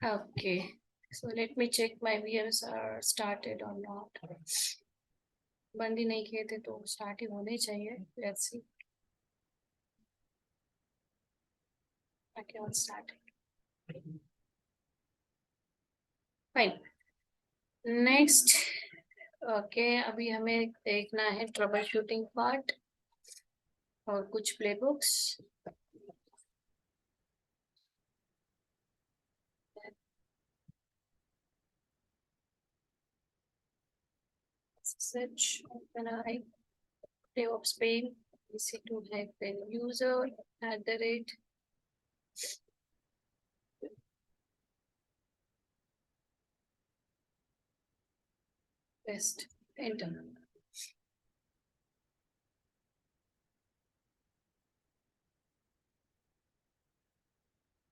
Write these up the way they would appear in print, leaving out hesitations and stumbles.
Okay, so let me check my viewers are started or not. बंद ही नहीं किए थे तो स्टार्ट ही होने चाहिए. Let's see. Okay, I'll start. Fine. Next. Okay, अभी हमें देखना है ट्रबल शूटिंग पार्ट और कुछ play books. Search, open I, DevOps pane, EC2 hyphen user @ test, enter.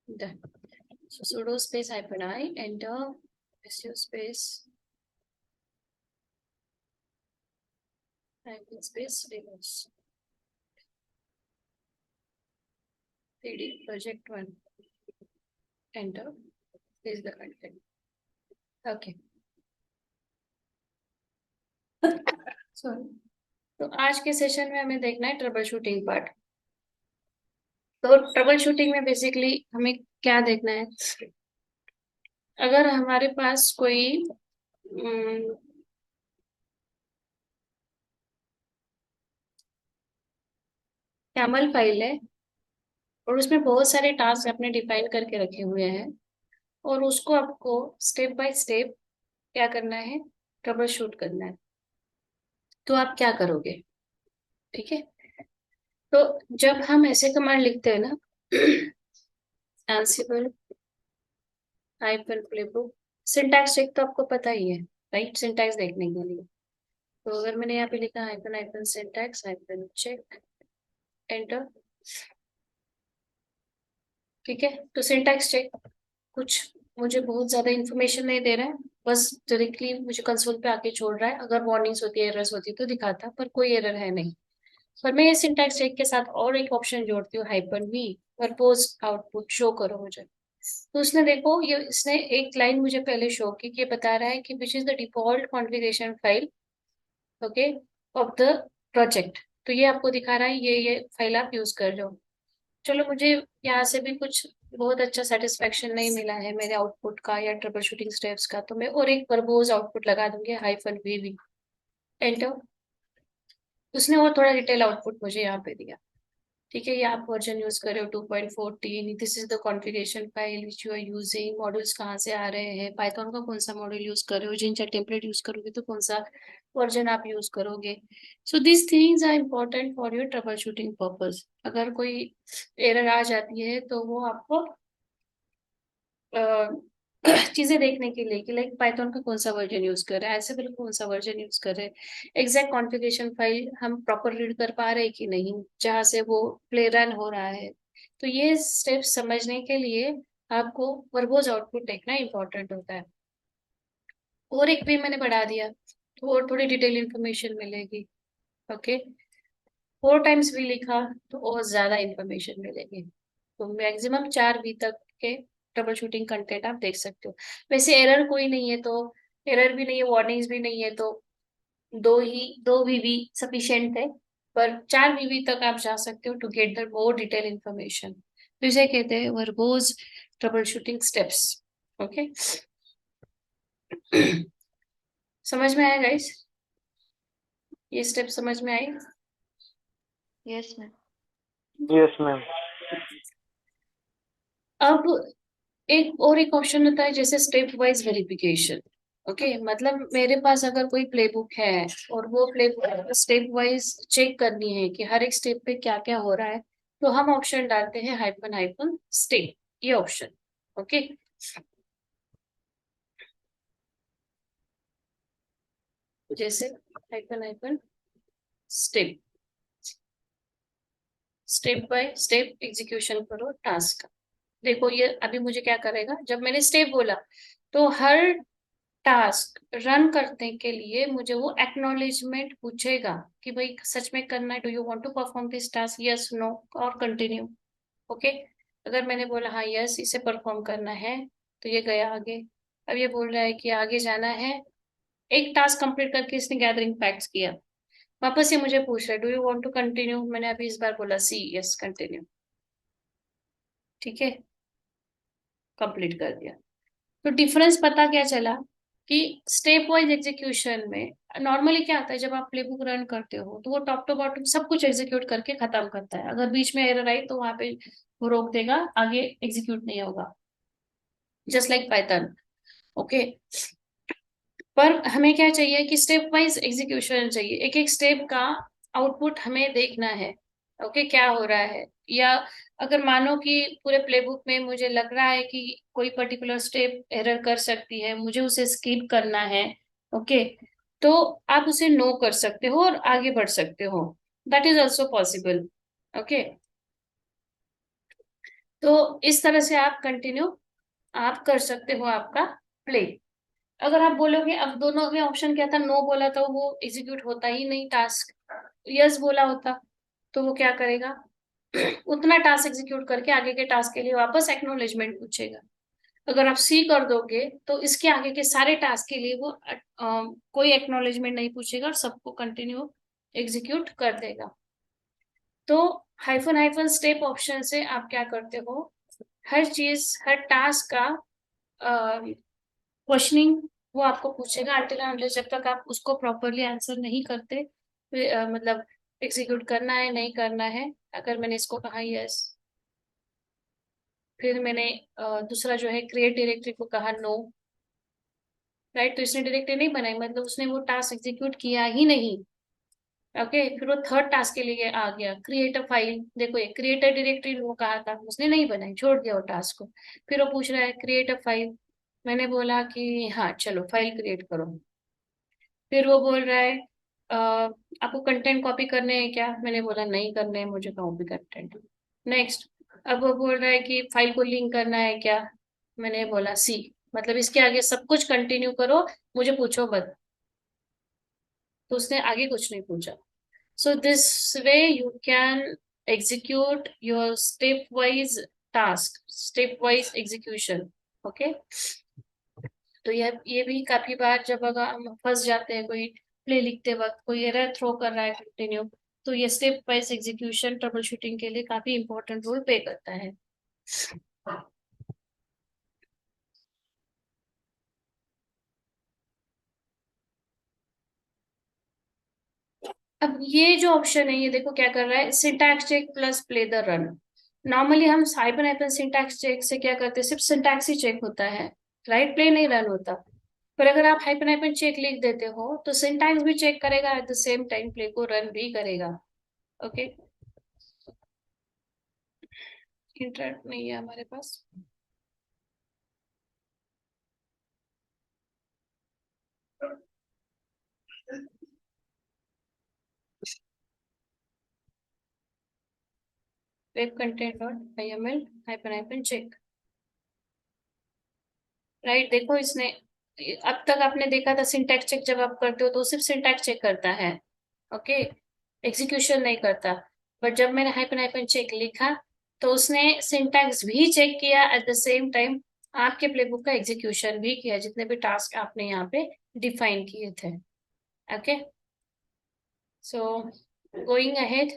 Done. So sudo space hyphen I, enter, su space hyphen space reverse. PD project 1, enter. This is the content. Okay. Sorry. तो आज के session में हमें देखना है trouble shooting part. तो trouble shooting में basically हमें क्या देखना है. अगर हमारे पास कोई YAML फाइल है और उसमें बहुत सारे टास्क आपने डिफाइन करके रखे हुए हैं और उसको आपको स्टेप बाय स्टेप क्या करना है, ट्रबल शूट करना है. तो आप क्या करोगे. ठीक है. तो जब हम ऐसे कमांड लिखते हैं ना, Ansible hyphen playbook, syntax check तो आपको पता ही है, राइट. सिंटैक्स देखने के लिए तो अगर मैंने यहाँ पे लिखा hyphen hyphen syntax hyphen check, enter. ठीक है. तो सिंटैक्स चेक कुछ मुझे बहुत ज्यादा इन्फॉर्मेशन नहीं दे रहा है, बस डायरेक्टली मुझे कंसोल पे आके छोड़ रहा है. अगर वार्निंग्स होती है, एरर्स होती है तो दिखाता, पर कोई एरर है नहीं. पर मैं ये सिंटैक्स चेक के साथ और एक ऑप्शन जोड़ती हूँ, hyphen v, propose output show करो मुझे. तो उसने देखो, ये इसने एक लाइन मुझे पहले शो की कि ये बता रहा है कि which is the default configuration file, okay, of the project. तो ये आपको दिखा रहा है, ये फाइल आप यूज कर रहे हो. चलो, मुझे यहाँ से भी कुछ बहुत अच्छा सेटिस्फेक्शन नहीं मिला है मेरे आउटपुट का या ट्रबल शूटिंग स्टेप्स का, तो मैं और एक प्रपोज आउटपुट लगा दूंगी, हाइफन वी, एंटर. उसने और थोड़ा डिटेल आउटपुट मुझे यहाँ पे दिया. ठीक है. ये आप वर्जन यूज कर रहे हो 2.14, this is the configuration file which you are using, modules कहाँ से आ रहे हैं, पाइथन का कौन सा मॉड्यूल यूज कर रहे हो, जिनचा टेम्पलेट यूज करोगे तो कौन सा वर्जन आप यूज करोगे. So this things are important for your trouble shooting purpose. अगर कोई एरर आ जाती है तो वो आपको चीजें देखने के लिए कि लाइक पाइथन का कौन सा वर्जन यूज कर रहा है, ऐसे बिल्कुल कौन सा वर्जन यूज कर रहे हैं, एग्जैक्ट कॉन्फ़िगरेशन फाइल हम प्रॉपर रीड कर पा रहे हैं कि नहीं, जहाँ से वो प्ले रन हो रहा है. तो ये स्टेप्स समझने के लिए आपको वर्बोज आउटपुट देखना इंपॉर्टेंट होता है. और एक भी मैंने बढ़ा दिया तो और थोड़ी डिटेल इंफॉर्मेशन मिलेगी. ओके. 4 टाइम्स भी लिखा तो और ज्यादा इंफॉर्मेशन मिलेगी. तो मैक्सिमम 4 वी तक के ट्रबल शूटिंग कंटेंट आप देख सकते हो. वैसे एरर कोई नहीं है तो, एरर भी नहीं है, वार्निंग्स भी नहीं है तो 2 वी भी सफिशियंट है. पर 4 वी तक आप जा सकते हो to get the more detail information. तो इसे कहते हैं verbose troubleshooting steps. Okay. समझ में आया गाइस. ये स्टेप समझ में आई. Yes ma'am. Yes ma'am. अब एक ऑप्शन होता है जैसे स्टेप वाइज वेरिफिकेशन. ओके. मतलब मेरे पास अगर कोई प्लेबुक है और वो प्लेबुक स्टेप वाइज चेक करनी है कि हर एक स्टेप पे क्या क्या हो रहा है, तो हम ऑप्शन डालते हैं हाइफन हाइफन स्टेप, ये ऑप्शन. ओके. जैसे hyphen hyphen step, step by step execution करो टास्क. देखो ये अभी मुझे क्या करेगा, जब मैंने स्टेप बोला तो हर टास्क रन करने के लिए मुझे वो एक्नॉलेजमेंट पूछेगा कि भाई सच में करना है, do you want to perform this task, yes no और कंटिन्यू. ओके. अगर मैंने बोला हाँ यस इसे परफॉर्म करना है, तो ये गया आगे। अब ये बोल रहा है कि आगे जाना है। एक टास्क कंप्लीट करके इसने गैदरिंग पैक्स किया। वापस ये मुझे पूछ रहा है, do you want to continue? मैंने अभी इस बार बोला सी, यस कंटिन्यू। ठीक है, कंप्लीट कर दिया। तो डिफरेंस पता क्या चला कि स्टेप वाइज एग्जीक्यूशन में नॉर्मली क्या आता है, जब आप प्लेबुक रन करते हो तो वो टॉप टू बॉटम सब कुछ एग्जीक्यूट करके खत्म करता है। अगर बीच में एरर आई तो वहां पे वो रोक देगा, आगे एग्जीक्यूट नहीं होगा, जस्ट लाइक पाइथन। ओके, पर हमें क्या चाहिए कि स्टेप वाइज एग्जीक्यूशन चाहिए, एक एक स्टेप का आउटपुट हमें देखना है। ओके, क्या हो रहा है। या अगर मानो कि पूरे प्लेबुक में मुझे लग रहा है कि कोई पर्टिकुलर स्टेप एरर कर सकती है, मुझे उसे स्किप करना है। ओके, तो आप उसे नो कर सकते हो और आगे बढ़ सकते हो। That is also possible. Okay, तो इस तरह से आप कंटिन्यू आप कर सकते हो आपका प्ले। अगर आप बोलोगे, अब दोनों में ऑप्शन क्या था, नो बोला तो वो एग्जीक्यूट होता ही नहीं टास्क, यस बोला होता तो वो क्या करेगा, उतना टास्क एग्जीक्यूट करके आगे के टास्क के लिए वापस एक्नोलेजमेंट पूछेगा। अगर आप सी कर दोगे तो इसके आगे के सारे टास्क के लिए वो कोई एक्नोलेजमेंट नहीं पूछेगा और सबको कंटिन्यू एग्जीक्यूट कर देगा। तो हाइफन हाइफन स्टेप ऑप्शन से आप क्या करते हो, हर चीज हर टास्क का क्वेश्चनिंग वो आपको पूछेगा अल्टिल अनलेस जब तक आप उसको प्रॉपरली आंसर नहीं करते। मतलब एग्जीक्यूट करना है नहीं करना है। अगर मैंने इसको कहा यस, फिर मैंने दूसरा जो है क्रिएट डायरेक्टरी को कहा नो, राइट, तो इसने डायरेक्टरी नहीं बनाई, मतलब उसने वो टास्क एग्जीक्यूट किया ही नहीं। ओके, फिर वो थर्ड टास्क के लिए आ गया क्रिएट अ फाइल। देखो ये क्रिएट अ डायरेक्टरी वो कहा था, उसने नहीं बनाई, छोड़ दिया वो टास्क को। फिर वो पूछ रहा है क्रिएट अ फाइल, मैंने बोला कि हाँ चलो फाइल क्रिएट करो। फिर वो बोल रहा है आपको कंटेंट कॉपी करने हैं क्या? मैंने बोला नहीं करने हैं मुझे कॉपी कंटेंट। नेक्स्ट, अब वो बोल रहा है कि फाइल को लिंक करना है क्या? मैंने बोला सी, मतलब इसके आगे सब कुछ कंटिन्यू करो, मुझे पूछो मत। तो उसने आगे कुछ नहीं पूछा। So this way you can execute your step wise task, step wise execution. Okay, तो ये भी काफी बार जब अगर हम फंस जाते हैं, कोई प्ले लिखते वक्त कोई एरर थ्रो कर रहा है कंटिन्यू, तो ये step wise execution trouble shooting के लिए काफी इंपॉर्टेंट रोल प्ले करता है। अब ये जो ऑप्शन है, ये देखो क्या कर रहा है, syntax check plus play the run. Normally हम हाइपन हाइपन सिंटैक्स चेक से क्या करते हैं, सिर्फ सिंटैक्स ही चेक होता है, राइट, प्ले नहीं रन होता। पर अगर आप हाइपन हाइपन चेक लिख देते हो तो सिंटैक्स भी चेक करेगा, at the same time play को रन भी करेगा। ओके, इंटरनेट नहीं है हमारे पास। Web content dot I M L hyphen hyphen check, right. देखो इसने, अब तक आपने देखा था सिंटैक्स चेक जब आप करते हो तो सिर्फ सिंटैक्स चेक करता है। ओके, एग्जीक्यूशन नहीं करता। बट जब मैंने हाइपन हाइपन चेक लिखा तो उसने सिंटैक्स भी चेक किया, एट द सेम टाइम आपके प्लेबुक का एग्जीक्यूशन भी किया, जितने भी टास्क आपने यहाँ पे डिफाइन किए थे। ओके, सो गोइंग अहेड,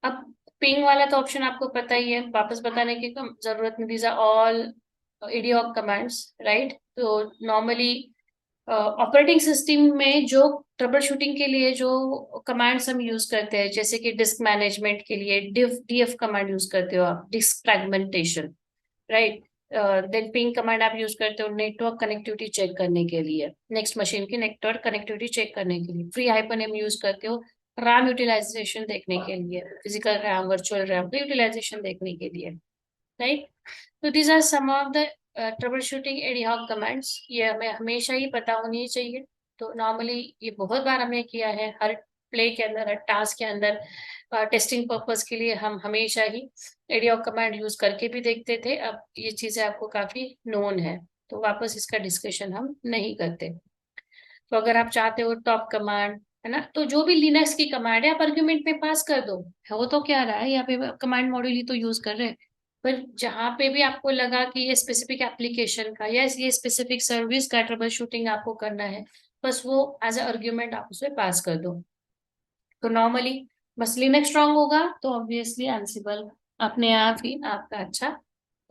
अब पिंग वाला तो ऑप्शन आपको पता ही है, वापस बताने की जरूरत नहीं, these are all ad hoc commands, right. तो नॉर्मली ऑपरेटिंग सिस्टम में जो ट्रबल शूटिंग के लिए जो कमांड्स हम यूज करते हैं, जैसे कि डिस्क मैनेजमेंट के लिए डिफ डीएफ कमांड यूज करते हो आप, disk fragmentation, right. Then ping command आप यूज करते हो नेटवर्क कनेक्टिविटी चेक करने के लिए, नेक्स्ट मशीन की नेटवर्क कनेक्टिविटी चेक करने के लिए। फ्री हाइपर एम यूज करते हो रैम यूटिलाइजेशन देखने के लिए, फिजिकल रैम वर्चुअल रैम का यूटिलाइजेशन देखने के लिए, राइट। तो these are some of the trouble shooting ad hoc commands, ये हमें हमेशा ही पता होनी चाहिए। तो नॉर्मली ये बहुत बार हमने किया है, हर प्ले के अंदर, हर टास्क के अंदर टेस्टिंग पर्पस के लिए हम हमेशा ही एडहॉक कमांड यूज करके भी देखते थे। अब ये चीजें आपको काफी नोन है, तो वापस इसका डिस्कशन हम नहीं करते। तो अगर आप चाहते हो टॉप कमांड, है ना। तो जो भी लिनक्स की कमांड है आप आर्ग्यूमेंट में पास कर दो, है वो तो क्या रहा है, यहाँ पे कमांड मॉड्यूल ही तो यूज कर रहे हैं। पर जहां पे भी आपको लगा कि ये स्पेसिफिक एप्लीकेशन का या ये स्पेसिफिक सर्विस का ट्रबल शूटिंग आपको करना है, बस वो एज अ आर्ग्यूमेंट आप उसे पास कर दो। तो नॉर्मली बस लिनक्स स्ट्रांग होगा तो ऑब्वियसली एंसिबल अपने आप ही आपका अच्छा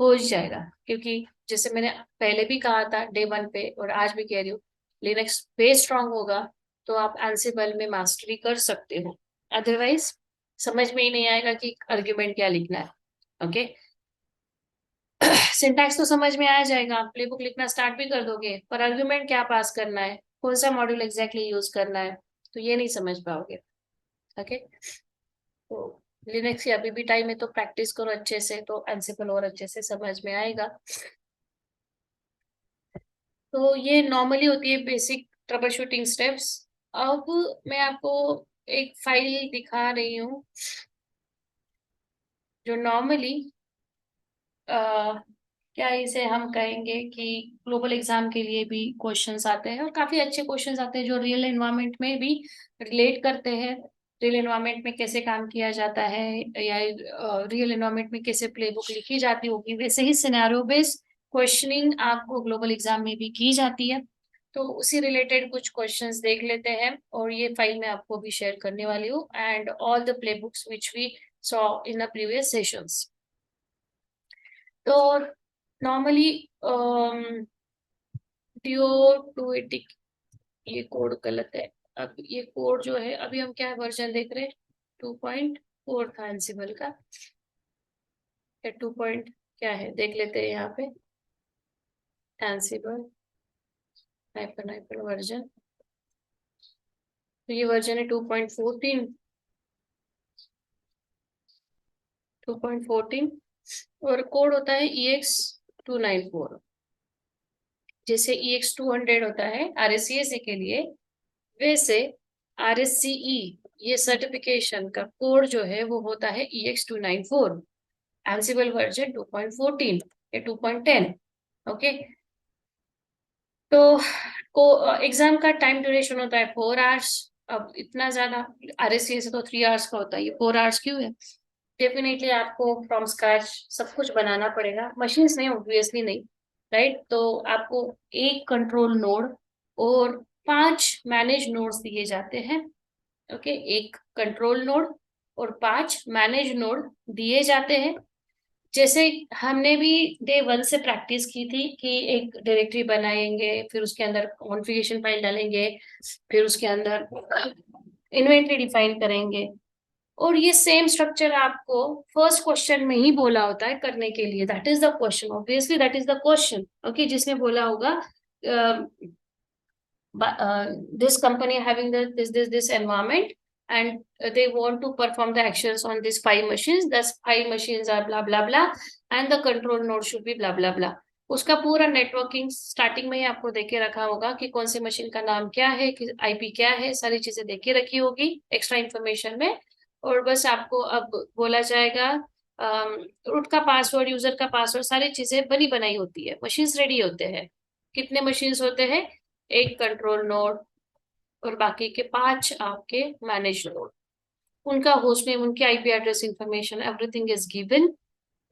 हो ही जाएगा, क्योंकि जैसे मैंने पहले भी कहा था डे वन पे और आज भी कह रही हूँ, लिनक्स बेस स्ट्रांग होगा तो आप एंसिबल में मास्टरी कर सकते हो। अदरवाइज समझ में ही नहीं आएगा कि आर्ग्यूमेंट क्या लिखना है। ओके, सिंटैक्स तो समझ में आ जाएगा, आप प्लेबुक लिखना स्टार्ट भी कर दोगे, पर आर्ग्यूमेंट क्या पास करना है, कौन सा मॉड्यूल एग्जैक्टली यूज करना है, तो ये नहीं समझ पाओगे। ओके, तो लिनक्स की अभी भी टाइम है तो प्रैक्टिस करो अच्छे से, तो एंसिबल और अच्छे से समझ में आएगा। तो ये नॉर्मली होती है बेसिक ट्रबल शूटिंग स्टेप्स। अब मैं आपको एक फाइल दिखा रही हूँ जो नॉर्मली क्या इसे हम कहेंगे कि ग्लोबल एग्जाम के लिए भी क्वेश्चंस आते हैं, और काफी अच्छे क्वेश्चंस आते हैं जो रियल एनवायरनमेंट में भी रिलेट करते हैं। रियल एनवायरनमेंट में कैसे काम किया जाता है, या रियल एनवायरनमेंट में कैसे प्लेबुक लिखी जाती होगी, वैसे ही सिनेरियो बेस्ड क्वेश्चनिंग आपको ग्लोबल एग्जाम में भी की जाती है। तो उसी रिलेटेड कुछ क्वेश्चंस देख लेते हैं, और ये फाइल मैं आपको भी शेयर करने वाली हूँ, and all the playbooks which we saw in the previous sessions. तो नॉर्मली डीओ 280, ये कोड गलत है। अब ये कोड जो है, अभी हम क्या वर्जन देख रहे हैं, 2.4 था एंसिबल का, या 2 पॉइंट क्या है देख लेते हैं यहाँ पे। एंसिबल हाइपन हाइपन वर्जन, तो ये वर्जन है 2.14, 2.14, और कोड होता है EX294। जैसे EX200 होता है RSCSE के लिए, वैसे RSCE ये सर्टिफिकेशन का कोड जो है वो होता है EX294, एंसिबल वर्जन 2.14 या 2.10। ओके, तो को एग्जाम का टाइम ड्यूरेशन होता है 4 आवर्स। अब इतना ज्यादा, RSCE से तो 3 आवर्स का होता है, ये 4 आवर्स क्यों है? डेफिनेटली आपको फ्रॉम स्क्रैच सब कुछ बनाना पड़ेगा, मशीन्स नहीं, ऑब्वियसली नहीं, राइट। तो आपको एक कंट्रोल नोड और 5 मैनेज नोड्स दिए जाते हैं। ओके, एक कंट्रोल नोड और 5 मैनेज नोड दिए जाते हैं। जैसे हमने भी डे वन से प्रैक्टिस की थी कि एक डायरेक्टरी बनाएंगे, फिर उसके अंदर कॉन्फ़िगरेशन फाइल डालेंगे, फिर उसके अंदर इन्वेंटरी डिफाइन करेंगे, और ये सेम स्ट्रक्चर आपको फर्स्ट क्वेश्चन में ही बोला होता है करने के लिए। That is the question, obviously that is the question. Okay, जिसमें बोला होगा this company having this environment, and they want to perform the actions on these 5 machines, thus 5 machines are blah blah blah, and the control node should be blah blah blah। उसका पूरा networking starting में ही आपको देके रखा होगा कि कौन सी machine का नाम क्या है, कि IP क्या है, सारी चीजें देके रखी होगी एक्स्ट्रा इन्फॉर्मेशन में। और बस आपको अब बोला जाएगा रूट का पासवर्ड, यूजर का पासवर्ड, सारी चीजें बनी बनाई होती है, मशीन्स रेडी होते हैं। कितने मशीन्स होते हैं? एक कंट्रोल नोड और बाकी के 5 आपके मैनेज नोड। उनका होस्ट नेम, उनकी IP address information, everything is given.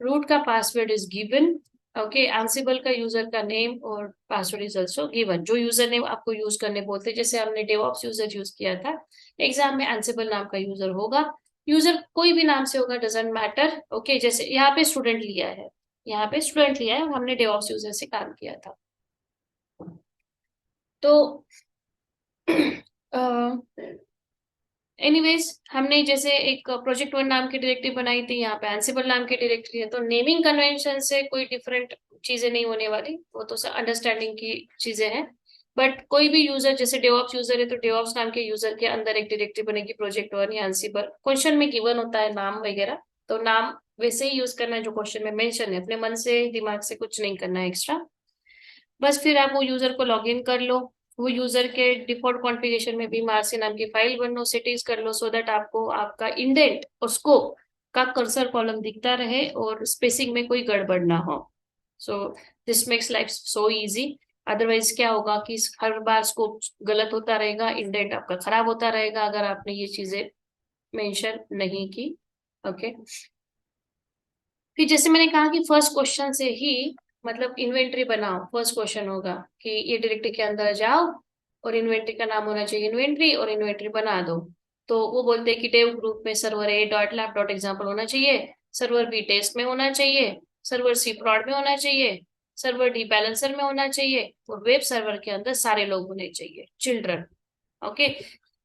Root का password is given. Okay, Ansible का यूजर का नेम और पासवर्ड इज ऑल्सो गिवन। जो यूजर नेम आपको यूज करने बोलते हैं, जैसे हमने डेवऑप्स यूजर यूज किया था, एग्जाम में एंसिबल नाम का यूजर होगा। यूजर कोई भी नाम से होगा, डजेंट मैटर। ओके, जैसे यहाँ पे स्टूडेंट लिया है, यहाँ पे स्टूडेंट लिया है, हमने डेवऑप्स यूजर से काम किया था। तो एनीवेज हमने जैसे एक प्रोजेक्ट वन नाम की डायरेक्टरी बनाई थी, यहाँ पे एंसिबल नाम की डायरेक्टरी है, तो नेमिंग कन्वेंशन से कोई डिफरेंट चीजें नहीं होने वाली, वो तो अंडरस्टैंडिंग की चीजें हैं। बट कोई भी यूजर, जैसे डेवऑप्स यूजर है तो डेवऑप्स नाम के यूजर के अंदर एक डायरेक्टरी बनेगी प्रोजेक्ट वन या एंसिबल। क्वेश्चन में गिवन होता है नाम वगैरह, तो नाम वैसे ही यूज करना है जो क्वेश्चन में मेंशन है, अपने मन से दिमाग से कुछ नहीं करना है एक्स्ट्रा। बस फिर आप वो यूजर को लॉग इन कर लो, वो यूजर के डिफॉल्ट कॉन्फ़िगरेशन में भी मार्सी नाम की फाइल बन लो, सेटिंग्स कर लो, सो दैट आपको आपका इंडेंट और स्कोप का कर्सर कॉलम दिखता रहे और स्पेसिंग में कोई गड़बड़ ना हो। So this makes life so easy. Otherwise क्या होगा कि हर बार स्कोप गलत होता रहेगा, इंडेंट आपका खराब होता रहेगा अगर आपने ये चीजें मेंशन नहीं की। ओके, फिर जैसे मैंने कहा कि फर्स्ट क्वेश्चन से ही मतलब इन्वेंट्री बनाओ। फर्स्ट क्वेश्चन होगा कि ये डायरेक्टरी के अंदर जाओ और इन्वेंट्री का नाम होना चाहिए इन्वेंट्री, और इन्वेंट्री बना दो। तो वो बोलते हैं कि डेव ग्रुप में सर्वर ए डॉट लैप डॉट एग्जाम्पल होना चाहिए, सर्वर बी टेस्ट में होना चाहिए, सर्वर सी प्रॉड में होना चाहिए, सर्वर डी बैलेंसर में होना चाहिए, और वेब सर्वर के अंदर सारे लोग होने चाहिए, चिल्ड्रन। ओके,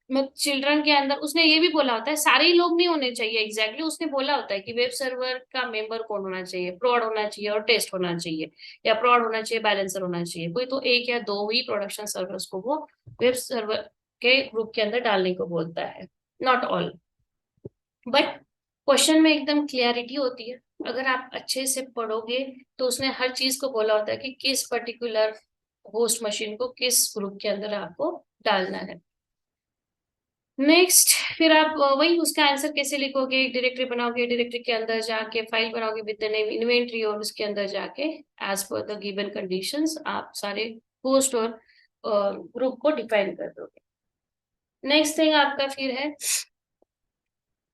चिल्ड्रन के अंदर उसने ये भी बोला होता है सारे ही लोग नहीं होने चाहिए एग्जैक्टली उसने बोला होता है कि वेब सर्वर का मेंबर कौन होना चाहिए, प्रॉड होना चाहिए और टेस्ट होना चाहिए, या प्रॉड होना चाहिए बैलेंसर होना चाहिए, कोई तो एक या दो ही प्रोडक्शन सर्वर्स को वो वेब सर्वर के ग्रुप के अंदर डालने को बोलता है, नॉट ऑल। बट क्वेश्चन में एकदम क्लियरिटी होती है, अगर आप अच्छे से पढ़ोगे तो उसने हर चीज को बोला होता है कि किस पर्टिकुलर होस्ट मशीन को किस ग्रुप के अंदर आपको डालना है। नेक्स्ट, फिर आप वही उसका आंसर कैसे लिखोगे, एक डायरेक्टरी बनाओगे, डायरेक्टरी के अंदर जाके फाइल बनाओगे विद द नेम इन्वेंट्री, और उसके अंदर जाके as per the given conditions आप सारे होस्ट और ग्रुप को डिफाइन कर दोगे। नेक्स्ट थिंग आपका फिर है,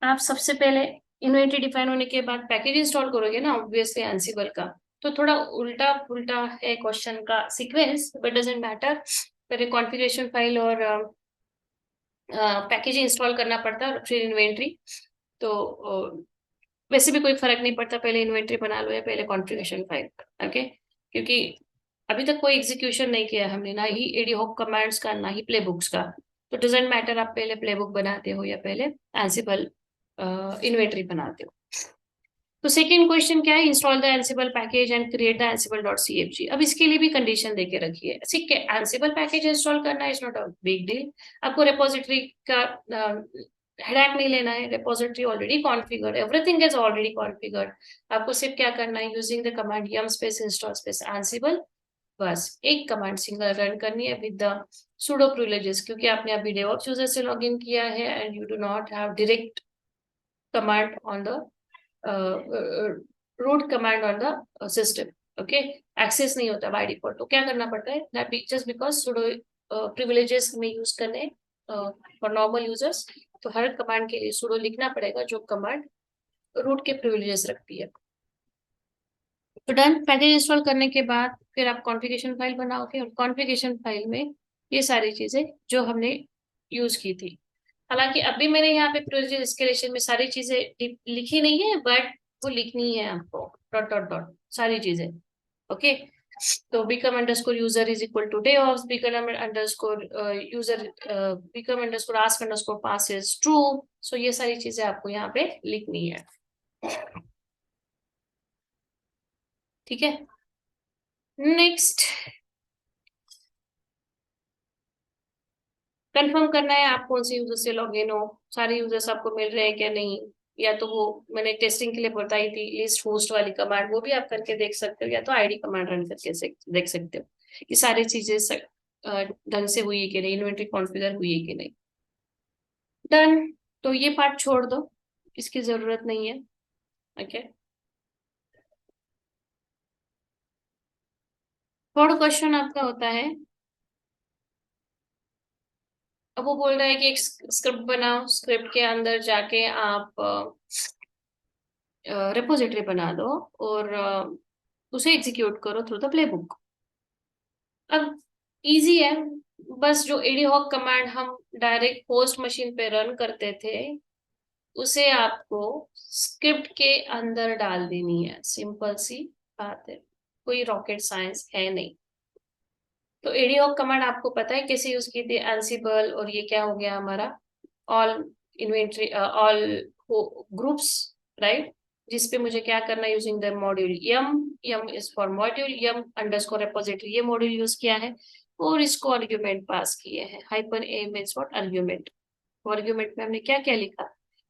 आप सबसे पहले इन्वेंट्री डिफाइन होने के बाद पैकेज इंस्टॉल करोगे ना ऑब्वियसली एंसिबल का। तो थोड़ा उल्टा पुल्टा है क्वेश्चन का सीक्वेंस, बट डजेंट मैटर। पहले कॉन्फ़िगरेशन फाइल और पैकेज इंस्टॉल करना पड़ता है और फिर इन्वेंट्री। तो वैसे भी कोई फर्क नहीं पड़ता, पहले इन्वेंट्री बना लो या पहले कॉन्फ़िगरेशन फाइल। ओके, क्योंकि अभी तक कोई एग्जीक्यूशन नहीं किया हमने, ना ही एडी हॉक कमांड्स का ना ही प्ले बुक्स का। तो डजेंट मैटर आप पहले प्ले बुक बनाते हो या पहले एंसिबल इन्वेंट्री बनाते हो। तो सेकेंड क्वेश्चन क्या है, install the Ansible package and create the Ansible dot CFG. अब इसके लिए भी कंडीशन देके रखी है, ठीक है, एंसिबल पैकेज इंस्टॉल करना is not a big deal. आपको रेपोजिटरी का हेडैक नहीं लेना है, repository already configured, everything is already configured. आपको सिर्फ क्या करना है, using the command yum space install space Ansible, बस एक कमांड सिंगल रन करनी है विद द sudo privileges, क्योंकि आपने अभी DevOps यूजर से लॉगिन किया है and you do not have direct command on the root command on the system. Okay, access नहीं होता बाय डिफॉल्ट, तो क्या करना पड़ता है, that just because sudo privileges हमें यूज करने फॉर नॉर्मल यूजर्स, तो हर कमांड के लिए sudo लिखना पड़ेगा जो कमांड रूट के प्रिविलेजेस रखती है। तो डन, पैकेज इंस्टॉल करने के बाद फिर आप कॉन्फ़िगरेशन फाइल बनाओगे, और कॉन्फ़िगरेशन फाइल में ये सारी चीजें जो हमने यूज की थी, हालांकि अभी मैंने यहाँ पे प्रिविलेज एस्केलेशन में सारी चीजें लिखी नहीं है, बट वो लिखनी है आपको, डॉट डॉट डॉट सारी चीजें। ओके, तो become underscore user is equal to day of become underscore user become underscore ask underscore pass is true। सो ये सारी चीजें आपको यहाँ पे लिखनी है, ठीक है। नेक्स्ट, कंफर्म करना है आप कौन से यूजर से लॉगिन हो, सारे यूजर्स आपको मिल रहे हैं क्या नहीं। या तो वो मैंने टेस्टिंग के लिए बताई थी लिस्ट होस्ट वाली कमांड, वो भी आप करके देख सकते हो, या तो आईडी कमांड रन करके देख सकते हो कि सारी चीजें ढंग से हुई है कि नहीं, इन्वेंट्री कॉन्फ़िगर हुई है कि नहीं। डन, तो ये पार्ट छोड़ दो, इसकी जरूरत नहीं है। ओके, थर्ड क्वेश्चन आपका होता है, अब वो बोल रहा है कि एक स्क्रिप्ट बनाओ, स्क्रिप्ट के अंदर जाके आप रिपोजिटरी बना दो और उसे एग्जीक्यूट करो थ्रू द प्लेबुक। अब इजी है, बस जो एडी हॉक कमांड हम डायरेक्ट होस्ट मशीन पे रन करते थे उसे आपको स्क्रिप्ट के अंदर डाल देनी है, सिंपल सी बात है, कोई रॉकेट साइंस है नहीं। तो एडी हॉक कमांड आपको पता है कैसे यूज की थी, एंसिबल, और ये क्या हो गया हमारा all inventory all groups, right, जिसपे मुझे क्या करना है, using the module yum, yum is for module, yum underscore repository, ये मॉड्यूल यूज किया है, और इसको आर्ग्यूमेंट पास किए हैं, hyper A means what, argument. Argument में हमने क्या क्या लिखा,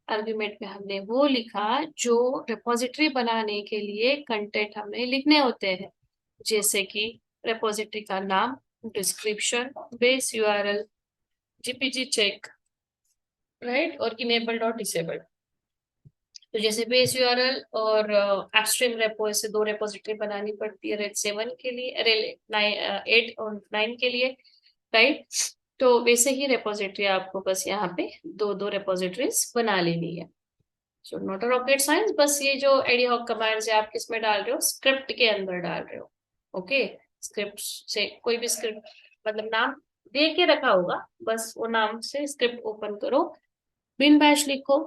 आर्ग्यूमेंट में हमने वो लिखा जो रिपोजिटरी बनाने के लिए कंटेंट हमें लिखने होते हैं, जैसे कि रिपोजिटरी का नाम, description, base URL, GPG check, right, और इनेबल्ड और डिसेबल्ड। तो जैसे बेस यूआरएल और अपस्ट्रीम रेपो, ऐसे दो रेपोजिटरी बनानी पड़ती है रेल 7 के लिए, रेल 8 और 9 के लिए, राइट। तो वैसे ही रेपोजिटरी आपको बस यहाँ पे दो दो रेपोजिटरीज बना लेनी है। So not a rocket science, बस ये जो एडीहॉक कमांड्स है आप किस में डाल रहे हो, स्क्रिप्ट के अंदर डाल रहे हो। ओके, स्क्रिप्ट से कोई भी स्क्रिप्ट मतलब नाम दे के रखा होगा, बस वो नाम से स्क्रिप्ट ओपन करो, बिन बैश लिखो,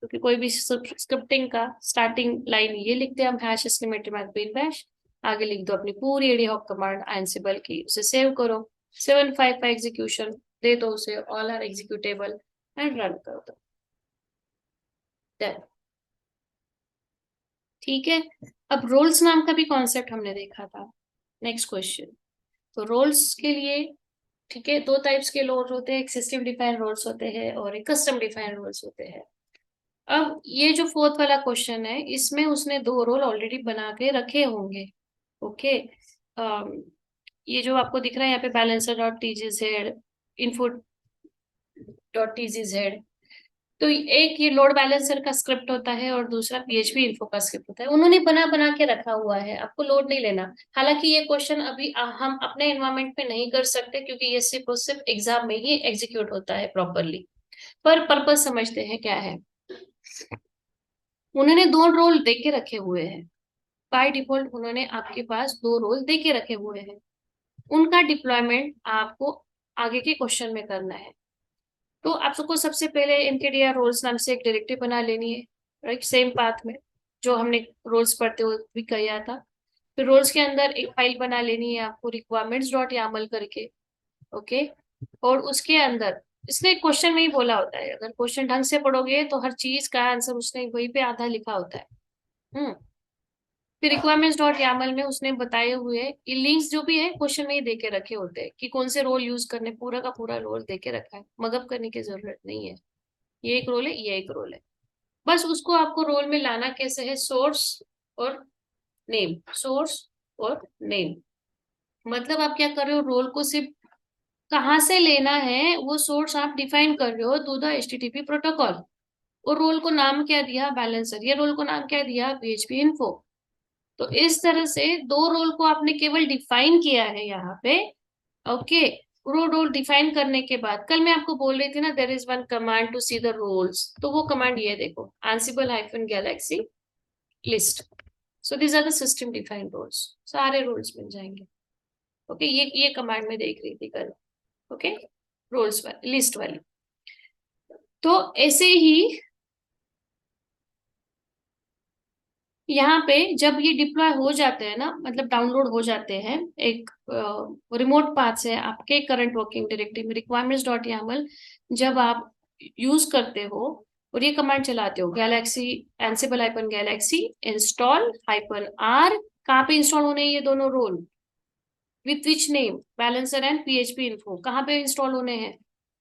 क्योंकि कोई भी स्क्रिप्टिंग का स्टार्टिंग लाइन ये लिखते हैं हम, hash estimated mark bin bash, आगे लिख दो अपनी पूरी एडीहॉक कमांड एंसिबल की, उसे सेव करो, 755 एग्जीक्यूशन दे दो उसे, all are executable and run कर दो, डन। ठीक है, अब रोल्स नाम का भी कॉन्सेप्ट हमने देखा था। नेक्स्ट क्वेश्चन, तो रोल्स के लिए, ठीक है, दो टाइप्स के रोल्स होते हैं, एक सिस्टम डिफाइंड रोल्स होते हैं और एक कस्टम डिफाइंड रोल्स होते हैं। अब ये जो फोर्थ वाला क्वेश्चन है, इसमें उसने दो रोल ऑलरेडी बना के रखे होंगे। ओके, ये जो आपको दिख रहा है यहाँ पे, बैलेंसर डॉट टीजीजेड, इनफो डॉट टीजीजेड, तो एक ये लोड बैलेंसर का स्क्रिप्ट होता है और दूसरा पीएचपी इन्फो का स्क्रिप्ट होता है। उन्होंने बना बना के रखा हुआ है, आपको लोड नहीं लेना। हालांकि ये क्वेश्चन अभी हम अपने एनवायरमेंट में नहीं कर सकते, क्योंकि ये सिर्फ और सिर्फ एग्जाम में ही एग्जीक्यूट होता है प्रॉपरली। पर पर्पस समझते हैं क्या है। उन्होंने दो रोल दे के रखे हुए हैं, बाय डिफॉल्ट उन्होंने आपके पास दो रोल दे के रखे हुए हैं, उनका डिप्लॉयमेंट आपको आगे के क्वेश्चन में करना है। तो आप सबको सबसे पहले एमकेडीआर रोल्स नाम से एक डायरेक्टरी बना लेनी है, राइट, सेम पाथ में जो हमने रोल्स पढ़ते हुए भी किया था। फिर रोल्स के अंदर एक फाइल बना लेनी है आपको, रिक्वायरमेंट्स डॉट यामल करके। ओके, और उसके अंदर इसने क्वेश्चन में ही बोला होता है, अगर क्वेश्चन ढंग से पढ़ोगे तो हर चीज का आंसर उसने वहीं पे आधा लिखा होता है। हम्म, फिर रिक्वायरमेंट्स डॉट यामल में उसने बताए हुए ये लिंक्स जो भी है क्वेश्चन में ही देके रखे होते हैं कि कौन से रोल यूज करने, पूरा का पूरा रोल देके रखा है, मगअप करने की जरूरत नहीं है। ये एक रोल है, ये एक रोल है, बस उसको आपको रोल में लाना कैसे है, सोर्स और नेम, सोर्स और नेम। मतलब आप क्या कर रहे हो, रोल को सिर्फ कहाँ से लेना है वो सोर्स आप डिफाइन कर रहे हो थ्रू द एचटीटीपी प्रोटोकॉल, और रोल को नाम क्या दिया, बैलेंसर, ये रोल को नाम क्या दिया, पीएचपी इन्फो। तो इस तरह से दो रोल को आपने केवल डिफाइन किया है यहाँ पे। ओके, रोल डिफाइन करने के बाद कल मैं आपको बोल रही थी ना, there is one command to see the roles, तो वो कमांड ये देखो, ansible hyphen galaxy list. So these are the system defined roles, सारे रोल्स मिल जाएंगे। ओके, ये कमांड में देख रही थी कल। ओके, रोल्स वाली, लिस्ट वाली। तो ऐसे ही यहाँ पे जब ये डिप्लॉय हो जाते हैं ना, मतलब डाउनलोड हो जाते हैं एक रिमोट पाथ से आपके करंट वर्किंग डायरेक्टरी में, रिक्वायरमेंट्स डॉट यामल जब आप यूज करते हो और ये कमांड चलाते हो, galaxy Ansible hyphen galaxy install hyphen R, कहाँ पे इंस्टॉल होने हैं ये दोनों role, with which name, balancer and PHP info, कहाँ पे इंस्टॉल होने हैं,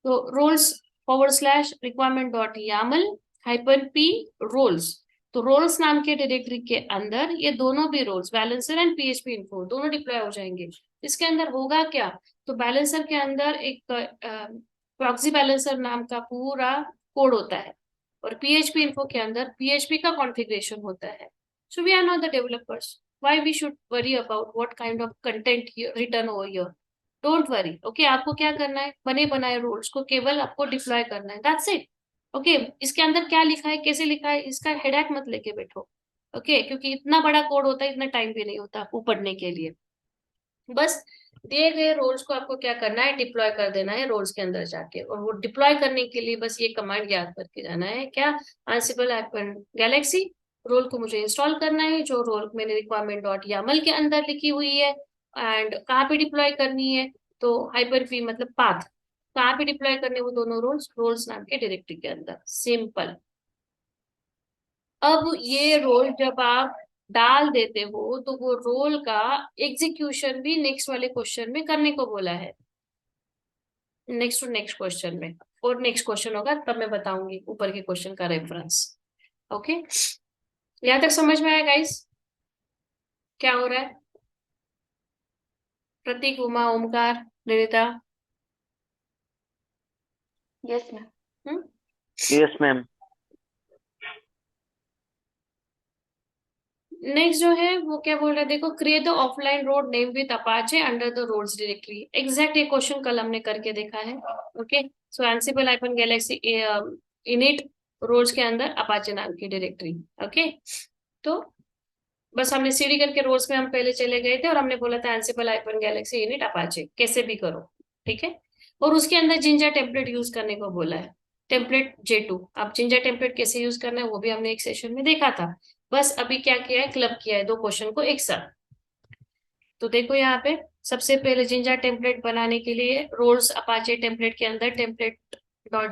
तो roles forward slash requirement dot YAML hyphen P roles. तो रोल्स नाम के डायरेक्टरी के अंदर ये दोनों भी roles, balancer and PHP info, दोनों डिप्लॉय हो जाएंगे। इसके अंदर होगा क्या, तो बैलेंसर के अंदर एक प्रॉक्सी बैलेंसर नाम का पूरा कोड होता है, और पीएचपी इन्फो के अंदर पीएचपी का कॉन्फ़िगरेशन होता है। So we are not the developers, why we should worry about what kind of content written over here. Don't worry, okay, आपको क्या करना है, बने बनाए रूल्स को केवल आपको डिप्लॉय करना है, दैट्स इट। ओके, इसके अंदर क्या लिखा है, कैसे लिखा है, इसका हेडेक मत लेके बैठो। ओके, क्योंकि इतना बड़ा कोड होता है, इतना टाइम भी नहीं होता आपको पढ़ने के लिए। बस दिए गए रोल्स को आपको क्या करना है, डिप्लॉय कर देना है रोल्स के अंदर जाके, और वो डिप्लॉय करने के लिए बस ये कमांड याद करके जाना है, क्या, ansible हाइफन गैलेक्सी, रोल को मुझे इंस्टॉल करना है, जो रोल मैंने रिक्वायरमेंट डॉट यामल के अंदर लिखी हुई है, एंड कहाँ पे डिप्लॉय करनी है, तो हाइपर पी मतलब पाथ, कहाँ पे डिप्लॉय करने वो दोनों रोल्स, रोल्स नाम के डायरेक्टरी के अंदर, सिंपल। अब ये रोल जब आप डाल देते हो तो वो रोल का एग्जीक्यूशन भी नेक्स्ट वाले क्वेश्चन में करने को बोला है, नेक्स्ट टू नेक्स्ट क्वेश्चन में, और नेक्स्ट क्वेश्चन होगा तब मैं बताऊंगी ऊपर के क्वेश्चन का रेफरेंस। ओके, यहां तक समझ में आया गाइस, क्या हो रहा है, Pratik, Uma, Omkar, Nirita. Yes ma'am. Hmm, yes ma'am. Next जो है वो क्या बोल रहा है, देखो, create the offline road name with Apache under the roads directly. Exact ये क्वेश्चन कल हमने करके देखा है। Okay, so Ansible hyphen galaxy init roads के अंदर अपाचे नाम की डायरेक्टरी। ओके, तो बस हमने सीढ़ी करके रोड्स में हम पहले चले गए थे और हमने बोला था एनसिबल हाइफन गैलेक्सी इनिट अपाचे कैसे भी करो, ठीक है। और उसके अंदर जिंजा टेम्पलेट यूज करने को बोला है, टेम्पलेट J2। अब जिंजा टेम्पलेट कैसे यूज करना है वो भी हमने एक सेशन में देखा था। बस अभी क्या किया है, क्लब किया है दो क्वेश्चन को एक साथ। तो देखो यहाँ पे, सबसे पहले जिंजा टेम्पलेट बनाने के लिए रोल्स अपाचे टेम्पलेट के अंदर टेम्पलेट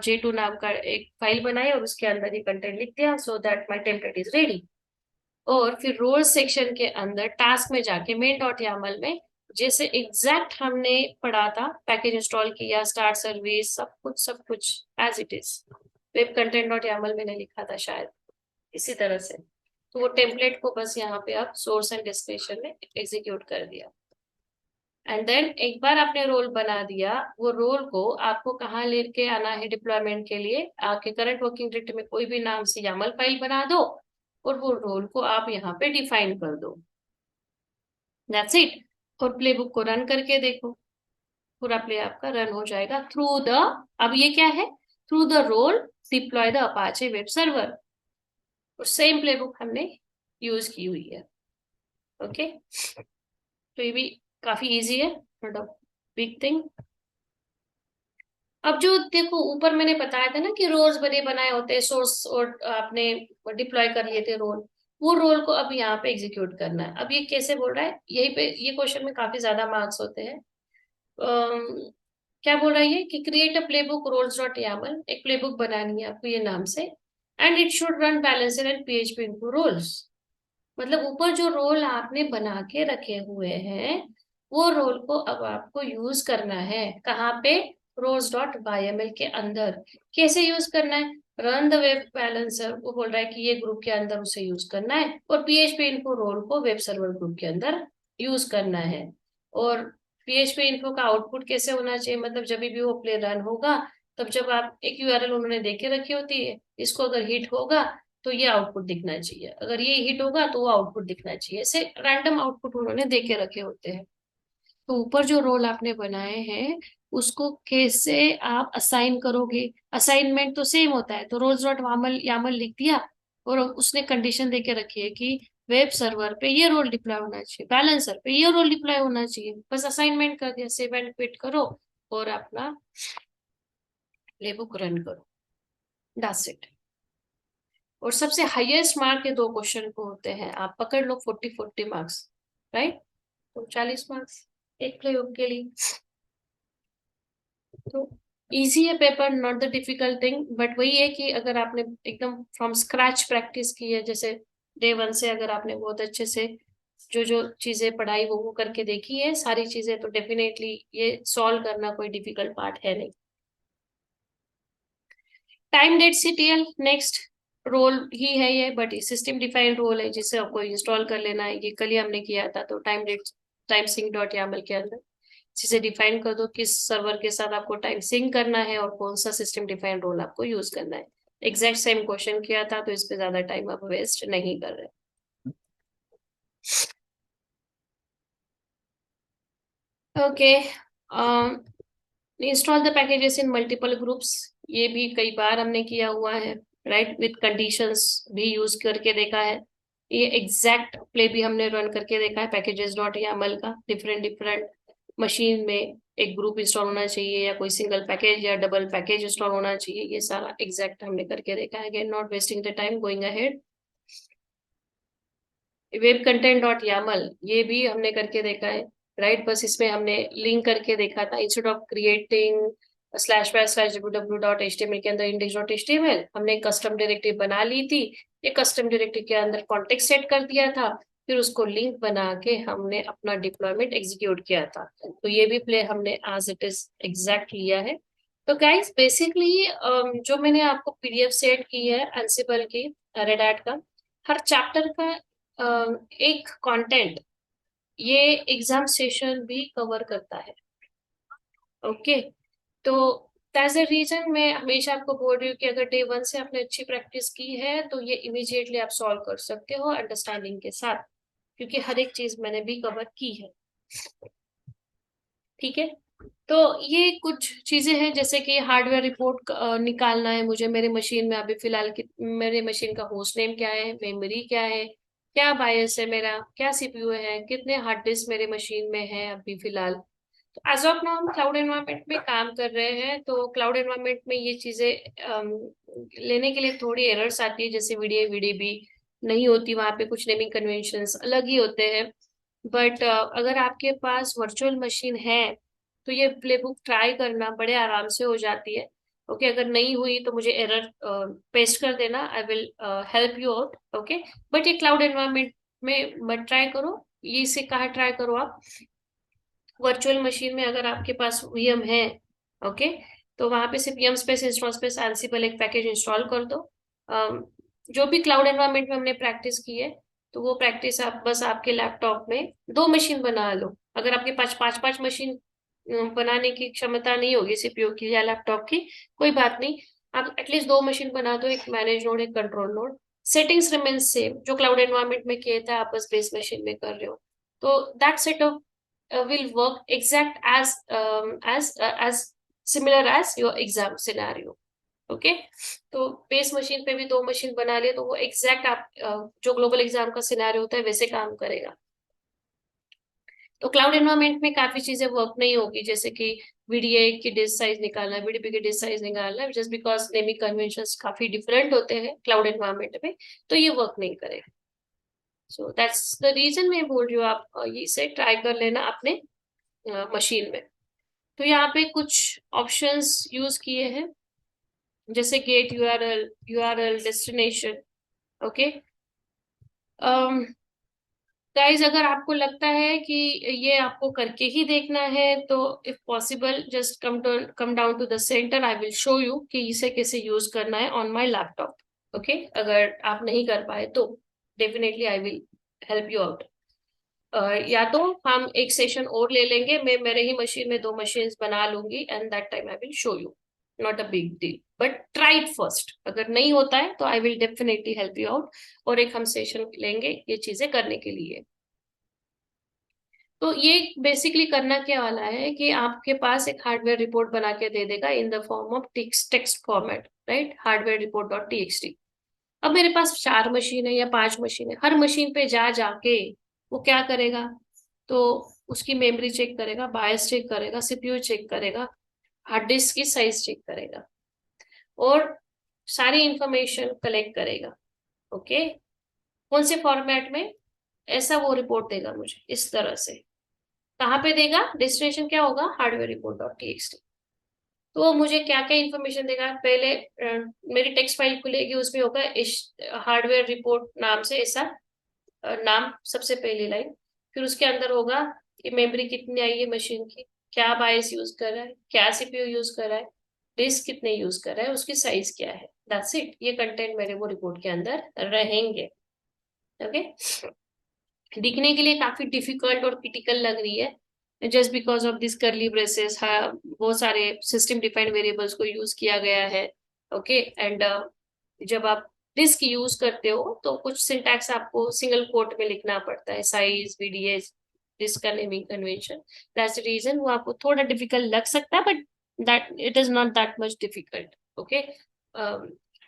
.J2 नाम का एक फाइल बनाई और उसके अंदर ही कंटेंट लिख दिया, so that my template is ready. और फिर रोल्स सेक्शन के अंदर टास्क में जाके मेन डॉट यामल में, जैसे एग्जैक्ट हमने पढ़ा था, पैकेज इंस्टॉल किया, स्टार्ट सर्विस, सब कुछ as it is web content dot YAML मैंने लिखा था शायद, इसी तरह से। तो वो टेम्पलेट को बस यहाँ पे आप सोर्स एंड डेस्टिनेशन में एग्जीक्यूट कर दिया। एंड देन एक बार आपने रोल बना दिया, वो रोल को आपको कहाँ लेके आना है डिप्लॉयमेंट के लिए, आपके करंट वर्किंग डायरेक्टरी में कोई भी नाम से YAML फाइल बना दो और वो रोल को आप यहाँ पे डिफाइन कर दो। That's it. और प्ले बुक को रन करके देखो, पूरा प्ले आपका रन हो जाएगा थ्रू द, अब ये क्या है, through the role deploy the Apache web server. और सेम प्ले बुक हमने यूज की हुई है। ओके, तो ये भी काफी इजी है, नॉट अ बिग थिंग। अब जो देखो ऊपर मैंने बताया था ना कि रोल्स बने बनाए होते हैं, सोर्स और आपने डिप्लॉय कर लिए थे रोल, वो रोल को अब यहाँ पे एग्जीक्यूट करना है। अब ये कैसे बोल रहा है, यही पे ये क्वेश्चन में काफी ज्यादा मार्क्स होते हैं। क्या बोल रहा है ये कि create a playbook roles dot YAML, एक प्लेबुक बनानी है आपको ये नाम से, and it should run balancer and PHP into roles. मतलब ऊपर जो रोल आपने बना के रखे हुए हैं, वो रोल को अब आपको यूज करना है कहाँ पे, रोज डॉट YML के अंदर। कैसे यूज करना है, रन द वेब बैलेंसर, वो बोल रहा है कि ये ग्रुप के अंदर उसे यूज करना है, और PHP इन्फो रोल को वेब सर्वर ग्रुप के अंदर यूज करना है। और PHP इन्फो का आउटपुट कैसे होना चाहिए, मतलब जब भी वो प्ले रन होगा, तब जब आप एक URL उन्होंने दे के रखी होती है, इसको अगर हिट होगा तो ये आउटपुट दिखना चाहिए, अगर ये हिट होगा तो वो आउटपुट दिखना चाहिए, ऐसे रैंडम आउटपुट उन्होंने दे के रखे होते हैं। तो ऊपर जो रोल आपने बनाए हैं उसको कैसे आप असाइन करोगे, असाइनमेंट तो सेम होता है, तो रोल्स डॉट वामल यामल लिख दिया और उसने कंडीशन दे के रखी है कि वेब सर्वर पे ये रोल डिप्लॉय होना चाहिए, बैलेंसर पे ये रोल डिप्लॉय होना चाहिए, बस असाइनमेंट कर दिया, सेव एंड क्विट करो और अपना प्लेबुक रन करो, दैट्स इट। और सबसे हाईएस्ट मार्क के दो क्वेश्चन को होते हैं, आप पकड़ लो 40-40 मार्क्स, राइट। तो 40 मार्क्स एक प्रयोग के लिए। तो इजी है paper, not the difficult thing, but वही है कि अगर आपने एकदम फ्रॉम स्क्रैच प्रैक्टिस की है, जैसे डे 1 से अगर आपने बहुत अच्छे से जो जो चीजें पढ़ाई वो करके देखी है सारी चीजें, तो डेफिनेटली ये सॉल्व करना कोई डिफिकल्ट पार्ट है नहीं। Time date CTL next role ही है ये, बट सिस्टम डिफाइंड रोल है जिसे आपको इंस्टॉल कर लेना है, ये कल ही हमने किया था। तो time date time sync dot YAML के अंदर चीजें डिफाइन कर दो, किस सर्वर के साथ आपको टाइम सिंक करना है और कौन सा सिस्टम डिफाइंड रोल आपको यूज करना है। एग्जैक्ट सेम क्वेश्चन किया था, तो इस पे ज्यादा टाइम आप वेस्ट नहीं कर रहे। Okay, install the packages in multiple groups, ये भी कई बार हमने किया हुआ है, राइट, विद कंडीशंस भी यूज करके देखा है। ये एग्जैक्ट प्ले भी हमने रन करके देखा है पैकेजेस डॉट यामल का, डिफरेंट डिफरेंट मशीन में एक ग्रुप इंस्टॉल होना चाहिए या कोई सिंगल पैकेज या डबल पैकेज इंस्टॉल होना चाहिए, ये सारा एग्जैक्ट हमने करके देखा है। Again not wasting the time, going ahead. Web content dot YAML ये भी हमने करके देखा है, राइट। बस इसमें हमने लिंक करके देखा था, इंस्टेड ऑफ क्रिएटिंग //www.html के अंदर index.html हमने कस्टम डायरेक्टरी बना ली थी। ये कस्टम डायरेक्टरी के अंदर कॉन्टेक्स्ट सेट कर दिया था, फिर उसको लिंक बना के हमने अपना डिप्लॉयमेंट एग्जीक्यूट किया था। तो ये भी प्ले हमने एज इट इज एग्जैक्ट लिया है। तो गाइस बेसिकली जो मैंने आपको PDF सेट की है एंसिबल की, रेड हैट का, हर चैप्टर का एक कंटेंट ये एग्जाम सेशन भी कवर करता है। ओके, तो दैट्स द रीजन मैं हमेशा आपको बोल रही हूँ कि अगर डे 1 से आपने अच्छी प्रैक्टिस की है तो ये इमीडिएटली आप सॉल्व कर सकते हो अंडरस्टैंडिंग के साथ, क्योंकि हर एक चीज मैंने भी कवर की है। ठीक है, तो ये कुछ चीजें हैं जैसे कि हार्डवेयर रिपोर्ट निकालना है मुझे मेरे मशीन में अभी फिलहाल कि मेरे मशीन का होस्ट नेम क्या है, मेमोरी क्या है, क्या बायस है मेरा, क्या सीपीयू है, कितने हार्ड डिस्क मेरे मशीन में है अभी फिलहाल। तो एज ऑफ नाउ हम क्लाउड एनवायरनमेंट में काम कर रहे हैं, तो क्लाउड एनवायरनमेंट में ये चीजें लेने के लिए थोड़ी एरर्स आती है, जैसे वीडीए वीडीबी नहीं होती, वहां पे कुछ नेमिंग कन्वेंशंस अलग ही होते हैं। बट अगर आपके पास वर्चुअल मशीन है तो ये प्लेबुक ट्राई करना बड़े आराम से हो जाती है। ओके, अगर नहीं हुई तो मुझे एरर पेस्ट कर देना, I will help you out. Okay, but ये क्लाउड एनवायरनमेंट में मत ट्राई करो। ये इसे कहाँ ट्राई करो आप, वर्चुअल मशीन में अगर आपके पास वीएम है। ओके, तो वहां पे सिर्फ VM space install space Ansible एक पैकेज इंस्टॉल कर दो। जो भी क्लाउड एनवायरनमेंट में हमने प्रैक्टिस की है, तो वो प्रैक्टिस आप बस आपके लैपटॉप में दो मशीन बना लो। अगर आपके पास पांच पांच मशीन बनाने की क्षमता नहीं होगी सीपीयू की या लैपटॉप की, कोई बात नहीं, आप एटलीस्ट दो मशीन बना दो, एक मैनेज नोड एक control node. Settings remain same, जो क्लाउड एनवायरनमेंट में किए थे आप बस बेस मशीन में कर रहे हो। तो that set of will work exact as similar as your exam scenario. Okay, तो बेस मशीन पे भी दो मशीन बना लिए तो वो एग्जैक्ट आप जो ग्लोबल एग्जाम का सिनेरियो होता है वैसे काम करेगा। तो क्लाउड एनवायरनमेंट में काफी चीजें वर्क नहीं होगी, जैसे कि वीडीए की डिस्क साइज निकालना, वीडीपी की डिस्क साइज निकालना, जस्ट बिकॉज नेमिंग कन्वेंशंस काफी डिफरेंट होते हैं क्लाउड एनवायरनमेंट में, तो ये वर्क नहीं करेगा। सो दैट्स द रीजन मैं बोल रही हूँ आप ये से ट्राई कर लेना अपने मशीन में। तो यहाँ पे कुछ ऑप्शंस यूज किए हैं, जैसे get URL, URL destination. Okay guys, अगर आपको लगता है कि ये आपको करके ही देखना है तो if possible just come down to the centre, I will show you कि इसे कैसे यूज करना है ऑन माई लैपटॉप। ओके, अगर आप नहीं कर पाए तो definitely I will help you out. या तो हम एक सेशन और ले लेंगे, मैं मेरे ही मशीन में दो मशीन्स बना लूंगी and that time I will show you, not a big deal, but try it first. अगर नहीं होता है तो I will definitely help you out, और एक हम सेशन लेंगे ये चीजें करने के लिए। तो ये बेसिकली करना क्या वाला है कि आपके पास एक हार्डवेयर रिपोर्ट बना के दे देगा in the form of text format, right, hardware report dot TXT. अब मेरे पास चार मशीन है या पांच मशीन है, हर मशीन पे जा जाके वो क्या करेगा, तो उसकी मेमोरी चेक करेगा, बायस चेक करेगा, सीपीयू चेक करेगा, हार्ड डिस्क की साइज चेक करेगा, और सारी इंफॉर्मेशन कलेक्ट करेगा। ओके, कौन से फॉर्मेट में, ऐसा वो रिपोर्ट देगा मुझे इस तरह से। कहाँ पे देगा, डेस्टिनेशन क्या होगा, हार्डवेयर रिपोर्ट डॉट टीएक्सटी। तो वो मुझे क्या क्या इन्फॉर्मेशन देगा, पहले मेरी टेक्स्ट फाइल खुलेगी, उसमें होगा हार्डवेयर रिपोर्ट नाम से ऐसा नाम, सबसे पहली लाइन। फिर उसके अंदर होगा कि मेमोरी कितनी आई है मशीन की, क्या बायस यूज कर रहा है, क्या सीपीयू यूज कर रहा है, डिस्क कितने यूज कर रहा है, उसकी साइज क्या है। दैट्स इट, ये कंटेंट मेरे वो रिपोर्ट के अंदर रहेंगे। ओके, दिखने के लिए काफी डिफिकल्ट और क्रिटिकल लग रही है जस्ट बिकॉज ऑफ दिस करली ब्रेसेस, बहुत सारे सिस्टम डिफाइंड वेरिएबल्स को यूज किया गया है। ओके एंड जब आप डिस्क यूज करते हो तो कुछ सिंटैक्स आपको सिंगल कोट में लिखना पड़ता है, साइज, वीडीएस, डिस्क का naming convention. That's the reason वो आपको थोड़ा डिफिकल्ट लग सकता है, but that it is not that much difficult. Okay,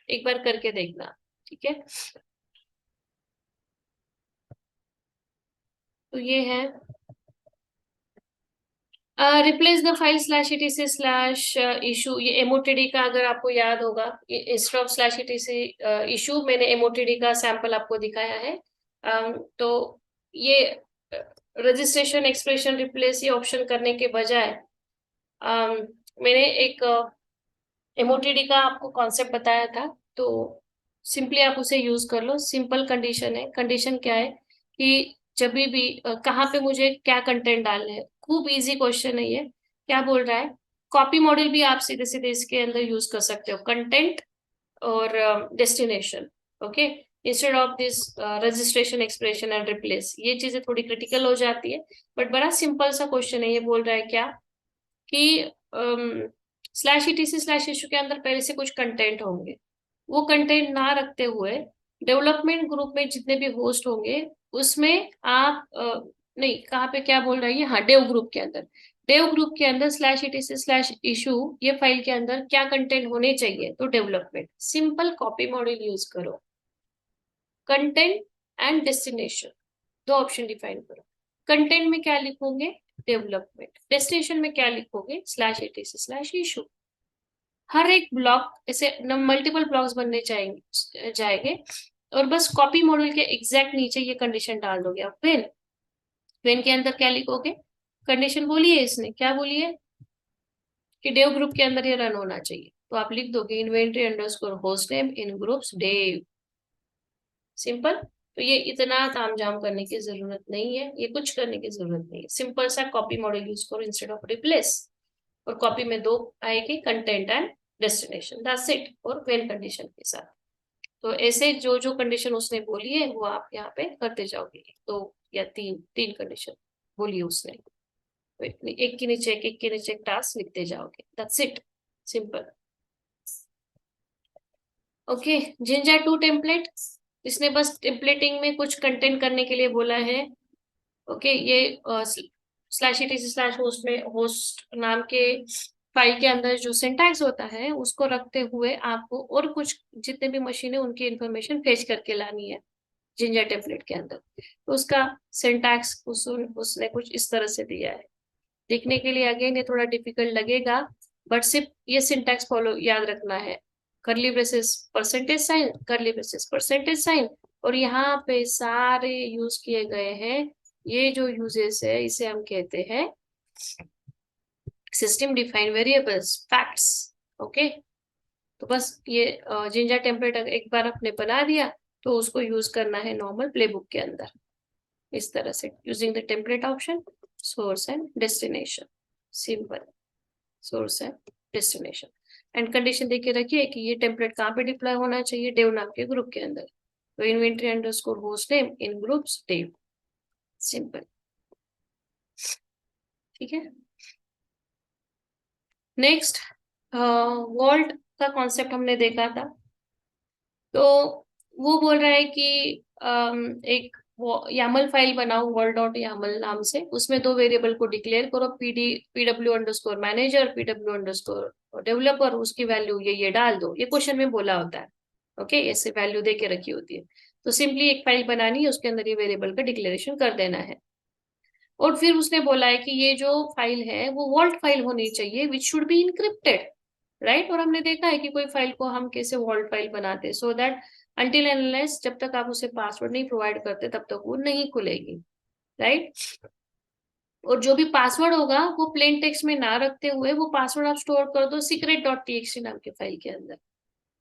एक बार करके देखना, ठीक है। तो ये है replace the file slash ETC slash issue, ये एमओटीडी का अगर आपको याद होगा, instead of slash ETC issue मैंने एमओटीडी का सैंपल आपको दिखाया है। तो ये रजिस्ट्रेशन एक्सप्रेशन रिप्लेस ये ऑप्शन करने के बजाय मैंने एक एमओटीडी का आपको कॉन्सेप्ट बताया था, तो सिंपली आप उसे यूज कर लो। सिंपल कंडीशन है, कंडीशन क्या है कि जब भी कहाँ पे मुझे क्या कंटेंट डालना है, खूब इजी क्वेश्चन है ये। क्या बोल रहा है, कॉपी मॉडल भी आप सीधे सीधे इसके अंदर यूज कर सकते हो, कंटेंट और destination. Okay, instead of this registration expression and replace, ये चीजें थोड़ी क्रिटिकल हो जाती है, बट बड़ा सिंपल सा क्वेश्चन है। ये बोल रहा है क्या कि स्लैश ईटीसी स्लैश इशू के अंदर पहले से कुछ कंटेंट होंगे, वो कंटेंट ना रखते हुए डेवलपमेंट ग्रुप में जितने भी होस्ट होंगे उसमें आप नहीं, कहाँ पे क्या बोल रही है, हाँ डेव ग्रुप के अंदर, डेव ग्रुप के अंदर स्लैश ईटीसी स्लैश इशू ये फाइल के अंदर क्या कंटेंट होने चाहिए, तो development, simple copy module use करो, कंटेंट एंड डेस्टिनेशन, दो ऑप्शन डिफाइन करो। कंटेंट में क्या लिखोगे, डेवलपमेंट, डेस्टिनेशन में क्या लिखोगे, स्लैश एटीसी स्लैश इशू। हर एक ब्लॉक ऐसे मल्टीपल ब्लॉक्स बनने जाएंगे और बस कॉपी मॉड्यूल के एग्जैक्ट नीचे ये कंडीशन डाल दोगे। अब वेन के अंदर क्या लिखोगे, कंडीशन बोली है इसने, क्या बोली है कि डेव ग्रुप के अंदर ये रन होना चाहिए, तो आप लिख दोगे inventory underscore host name in groups dev, simple. तो ये इतना तामझाम करने की जरूरत नहीं है, ये कुछ करने की जरूरत नहीं है, सिंपल सा कॉपी मॉडल यूज करो इंस्टेड ऑफ रिप्लेस। और कॉपी में दो आएगी, content and destination, that's it, और वेन कंडीशन के साथ। तो ऐसे जो जो कंडीशन उसने बोली है वो आप यहाँ पे करते जाओगे, दो या तीन तीन कंडीशन बोली है उसने, तो एक के नीचे एक के नीचे एक टास्क लिखते जाओगे, that's it, simple. Okay, Jinja two template, इसने बस टेम्पलेटिंग में कुछ कंटेंट करने के लिए बोला है। ओके, ये स्लैश इटीसी स्लैश होस्ट में होस्ट नाम के फाइल के अंदर जो सिंटैक्स होता है उसको रखते हुए आपको और कुछ जितने भी मशीन है उनकी इंफॉर्मेशन फेच करके लानी है जिंजर टेम्पलेट के अंदर, तो उसका सिंटैक्स उसने कुछ इस तरह से दिया है। देखने के लिए अगेन ये थोड़ा डिफिकल्ट लगेगा, बट सिर्फ ये सिंटैक्स फॉलो याद रखना है, curly braces percentage sign, curly braces percentage sign, और यहाँ पे सारे यूज किए गए हैं, ये जो यूजेस है इसे हम कहते हैं system defined variables, facts. Okay, तो बस ये जिंजर टेम्पलेट एक बार आपने बना दिया तो उसको यूज करना है नॉर्मल प्लेबुक के अंदर, इस तरह से using the template option, source and destination, simple, source and destination. And condition देके रखिए कि ये टेम्पलेट कहाँ पे डिप्लॉय होना चाहिए, डेव नाम के ग्रुप के अंदर, तो inventory underscore host name in groups dev, simple, ठीक है। नेक्स्ट, वॉल्ट का कॉन्सेप्ट हमने देखा था, तो वो बोल रहा है कि एक यामल फाइल बनाओ वर्ल्ड डॉट यामल नाम से, उसमें दो वेरिएबल को डिक्लेयर करो, PW underscore manager, PW underscore developer, उसकी वैल्यू ये डाल दो, ये क्वेश्चन में बोला होता है। ओके, ऐसे वैल्यू दे के रखी होती है, तो सिंपली एक फाइल बनानी है, उसके अंदर ये वेरिएबल का डिक्लेरेशन कर देना है। और फिर उसने बोला है कि ये जो फाइल है वो वॉल्ट फाइल होनी चाहिए which should be encrypted, right. और हमने देखा है कि कोई फाइल को हम कैसे वॉल्ट फाइल बनाते हैं, so that until and unless जब तक आप उसे पासवर्ड नहीं प्रोवाइड करते तब तक वो नहीं खुलेगी, राइट। और जो भी पासवर्ड होगा वो प्लेन टेक्स्ट में ना रखते हुए वो पासवर्ड आप स्टोर कर दो सीक्रेट डॉट टीएक्सटी नाम के फाइल के अंदर।